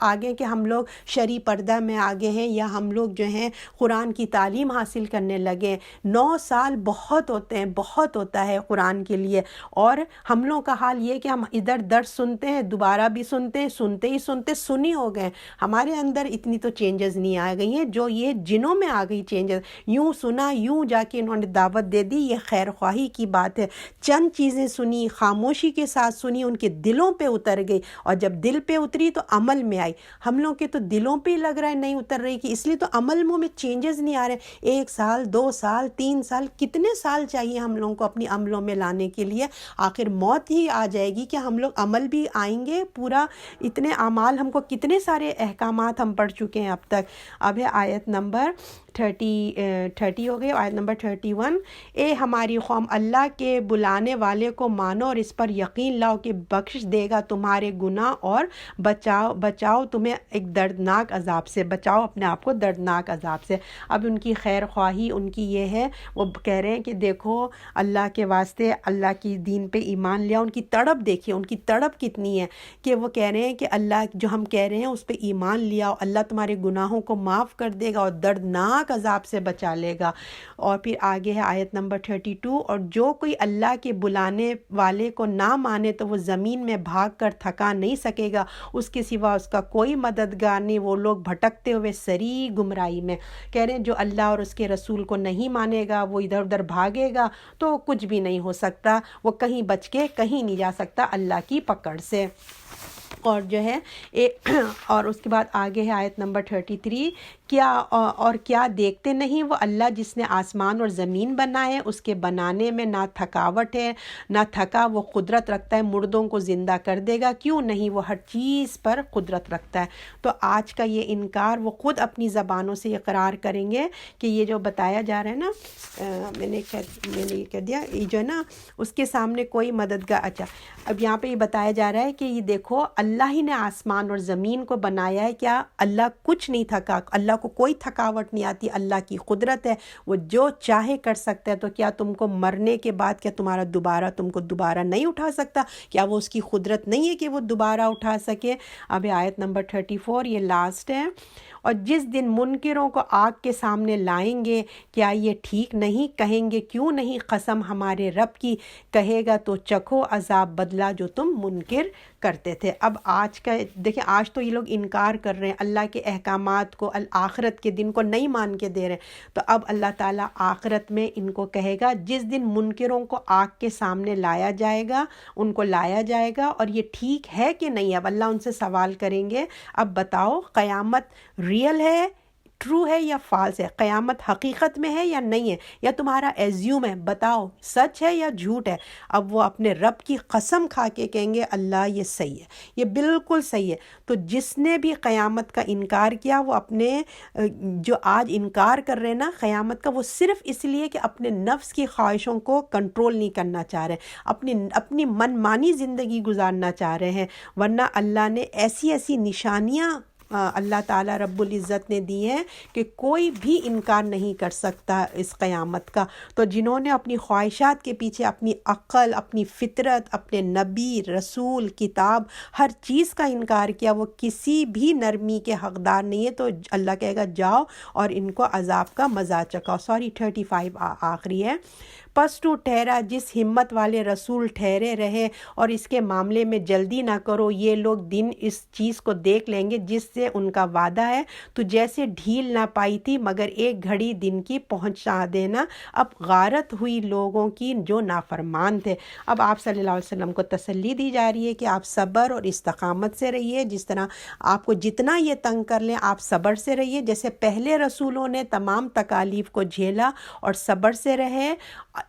آگے کہ ہم لوگ شرعی پردہ میں آگے ہیں، یا ہم لوگ جو ہیں قرآن کی تعلیم حاصل کرنے لگے۔ 9 سال بہت ہوتے ہیں، بہت ہوتا ہے قرآن کے لیے، اور ہم لوگوں کا حال یہ کہ ہم ادھر درس سنتے ہیں، دوبارہ بھی سنتے ہیں، سنتے ہی سنتے سنی ہو گئے، ہمارے اندر اتنی تو چینجز نہیں آ گئی ہیں جو یہ جنوں میں آ گئی چینجز۔ یوں سنا، یوں جا کے انہوں نے دعوت دے دی، یہ خیر خواہی کی بات ہے۔ چند چیزیں سنی، خاموشی کے ساتھ سنی، ان کے دلوں پہ اتر گئی، اور جب دل پہ اتری تو عمل میں آئی۔ ہم لوگ کے تو دلوں پہ ہی لگ رہا ہے نہیں اتر رہی، کہ اس لیے تو عمل میں چینجز نہیں آ رہے۔ 1 سال 2 سال 3 سال کتنے سال چاہیے ہم لوگوں کو اپنی عملوں میں لانے کے لیے؟ آخر موت ہی آ جائے گی کہ ہم لوگ عمل بھی آئیں گے پورا۔ اتنے اعمال ہم کو، کتنے سارے احکامات ہم پڑھ چکے ہیں اب تک۔ اب ہے آیت نمبر 30 ہو گئے. آیت نمبر 31. اے ہماری قوم اللہ کے بلانے والے کو مانو اور اس پر یقین لاؤ کہ بخش دے گا تمہارے گناہ اور بچاؤ تمہیں ایک دردناک عذاب سے، بچاؤ اپنے آپ کو دردناک عذاب سے. اب ان کی خیر خواہی ان کی یہ ہے، وہ کہہ رہے ہیں کہ دیکھو اللہ کے واسطے اللہ کی دین پہ ایمان لیا. ان کی تڑپ دیکھیے، ان کی تڑپ کتنی ہے کہ وہ کہہ رہے ہیں کہ اللہ جو ہم کہہ رہے ہیں اس پہ ایمان لیا، اللہ تمہارے گناہوں کو معاف کر دے گا اور دردناک عذاب سے بچا لے گا. اور پھر آگے ہے آیت نمبر 32. اور جو کوئی اللہ کے بلانے والے کو نہ مانے تو وہ زمین میں بھاگ کر تھکا نہیں سکے گا، اس کے سوا اس کا کوئی مددگار نہیں. وہ لوگ بھٹکتے ہوئے سری گمراہی میں. کہہ رہے ہیں جو اللہ اور اس کے رسول کو نہیں مانے گا، وہ ادھر ادھر بھاگے گا تو کچھ بھی نہیں ہو سکتا، وہ کہیں بچ کے کہیں نہیں جا سکتا اللہ کی پکڑ سے. اور جو ہے اور اس کے بعد آگے ہے آیت نمبر 33. کیا دیکھتے نہیں وہ اللہ جس نے آسمان اور زمین بنائے، اس کے بنانے میں نہ تھکاوٹ ہے نہ تھکا، وہ قدرت رکھتا ہے مردوں کو زندہ کر دے گا، کیوں نہیں وہ ہر چیز پر قدرت رکھتا ہے. تو آج کا یہ انکار وہ خود اپنی زبانوں سے اقرار کریں گے کہ یہ جو بتایا جا رہا ہے نا، میں نے یہ کہہ دیا، یہ جو ہے نا اس کے سامنے کوئی مددگار. اچھا اب یہاں پہ یہ بتایا جا رہا ہے کہ یہ دیکھو اللہ ہی نے آسمان اور زمین کو بنایا ہے، کیا اللہ کچھ نہیں تھکا، اللہ کو کوئی تھکاوٹ نہیں آتی، اللہ کی قدرت ہے، وہ جو چاہے کر سکتا ہے. تو کیا تم کو مرنے کے بعد کیا تم کو دوبارہ نہیں اٹھا سکتا؟ کیا وہ اس کی قدرت نہیں ہے کہ وہ دوبارہ اٹھا سکے؟ اب آیت نمبر 34 یہ لاسٹ ہے. اور جس دن منکروں کو آگ کے سامنے لائیں گے کیا یہ ٹھیک نہیں کہیں گے کیوں نہیں قسم ہمارے رب کی، کہے گا تو چکھو عذاب بدلہ جو تم منکر کرتے تھے. اب آج کا دیکھیں، آج تو یہ لوگ انکار کر رہے ہیں اللہ کے احکامات کو، آخرت کے دن کو نہیں مان کے دے رہے ہیں. تو اب اللہ تعالیٰ آخرت میں ان کو کہے گا جس دن منکروں کو آگ کے سامنے لایا جائے گا، ان کو لایا جائے گا اور یہ ٹھیک ہے کہ نہیں. اب اللہ ان سے سوال کریں گے، اب بتاؤ قیامت ریئل ہے، ٹرو ہے یا فالس ہے؟ قیامت حقیقت میں ہے یا نہیں ہے، یا تمہارا ایزیوم ہے؟ بتاؤ سچ ہے یا جھوٹ ہے؟ اب وہ اپنے رب کی قسم کھا کے کہیں گے اللہ یہ صحیح ہے، یہ بالکل صحیح ہے. تو جس نے بھی قیامت کا انکار کیا، وہ اپنے جو آج انکار کر رہے ہیں نا قیامت کا، وہ صرف اس لیے کہ اپنے نفس کی خواہشوں کو کنٹرول نہیں کرنا چاہ رہے، اپنی من مانی زندگی گزارنا چاہ رہے ہیں. ورنہ اللہ نے ایسی نشانیاں اللہ تعالیٰ رب العزت نے دی ہے کہ کوئی بھی انکار نہیں کر سکتا اس قیامت کا. تو جنہوں نے اپنی خواہشات کے پیچھے اپنی عقل، اپنی فطرت، اپنے نبی، رسول، کتاب، ہر چیز کا انکار کیا، وہ کسی بھی نرمی کے حقدار نہیں ہے. تو اللہ کہے گا جاؤ اور ان کو عذاب کا مزہ چکھاؤ. 35 آخری ہے. پس تو ٹھہرا جس ہمت والے رسول ٹھہرے رہے اور اس کے معاملے میں جلدی نہ کرو، یہ لوگ دن اس چیز کو دیکھ لیں گے جس سے ان کا وعدہ ہے. تو جیسے ڈھیل نہ پائی تھی مگر ایک گھڑی دن کی پہنچا دینا، اب غارت ہوئی لوگوں کی جو نافرمان تھے. اب آپ صلی اللہ علیہ وسلم کو تسلی دی جا رہی ہے کہ آپ صبر اور استقامت سے رہیے. جس طرح آپ کو جتنا یہ تنگ کر لیں آپ صبر سے رہیے، جیسے پہلے رسولوں نے تمام تکالیف کو جھیلا اور صبر سے رہے،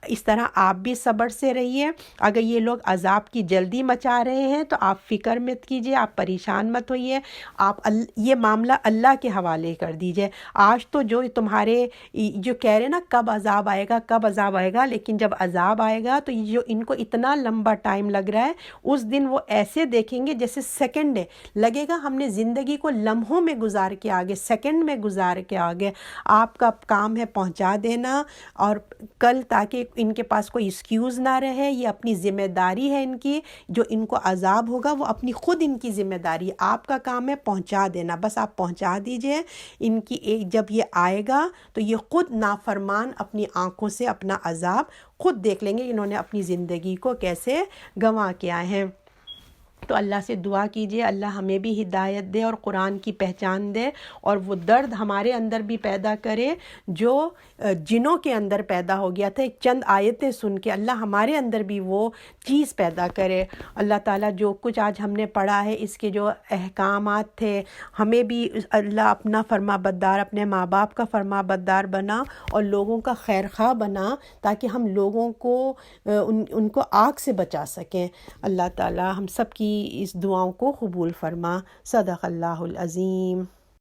اس طرح آپ بھی صبر سے رہیے. اگر یہ لوگ عذاب کی جلدی مچا رہے ہیں تو آپ فکر مت کیجیے، آپ پریشان مت ہوئیے، آپ یہ معاملہ اللہ کے حوالے کر دیجیے. آج تو جو تمہارے جو کہہ رہے ہیں نا کب عذاب آئے گا کب عذاب آئے گا، لیکن جب عذاب آئے گا تو جو ان کو اتنا لمبا ٹائم لگ رہا ہے، اس دن وہ ایسے دیکھیں گے جیسے سیکنڈ ہے، لگے گا ہم نے زندگی کو لمحوں میں گزار کے آگے، سیکنڈ میں گزار کے آگے. آپ کا کام ہے پہنچا دینا، اور کل تاکہ ان کے پاس کوئی ایکسکیوز نہ رہے، یہ اپنی ذمہ داری ہے ان کی، جو ان کو عذاب ہوگا وہ اپنی خود ان کی ذمہ داری ہے. آپ کا کام ہے پہنچا دینا، بس آپ پہنچا دیجئے ان کی. ایک جب یہ آئے گا تو یہ خود نافرمان اپنی آنکھوں سے اپنا عذاب خود دیکھ لیں گے، انہوں نے اپنی زندگی کو کیسے گنوا کے آئے ہیں. تو اللہ سے دعا کیجئے اللہ ہمیں بھی ہدایت دے اور قرآن کی پہچان دے، اور وہ درد ہمارے اندر بھی پیدا کرے جو جنوں کے اندر پیدا ہو گیا تھا. ایک چند آیتیں سن کے اللہ ہمارے اندر بھی وہ چیز پیدا کرے. اللہ تعالیٰ جو کچھ آج ہم نے پڑھا ہے، اس کے جو احکامات تھے، ہمیں بھی اللہ اپنا فرما بردار، اپنے ماں باپ کا فرما بردار بنا اور لوگوں کا خیر خواہ بنا، تاکہ ہم لوگوں کو ان کو آگ سے بچا سکیں. اللہ تعالیٰ ہم سب کی اس دعاؤں کو قبول فرما. صدق اللہ العظیم.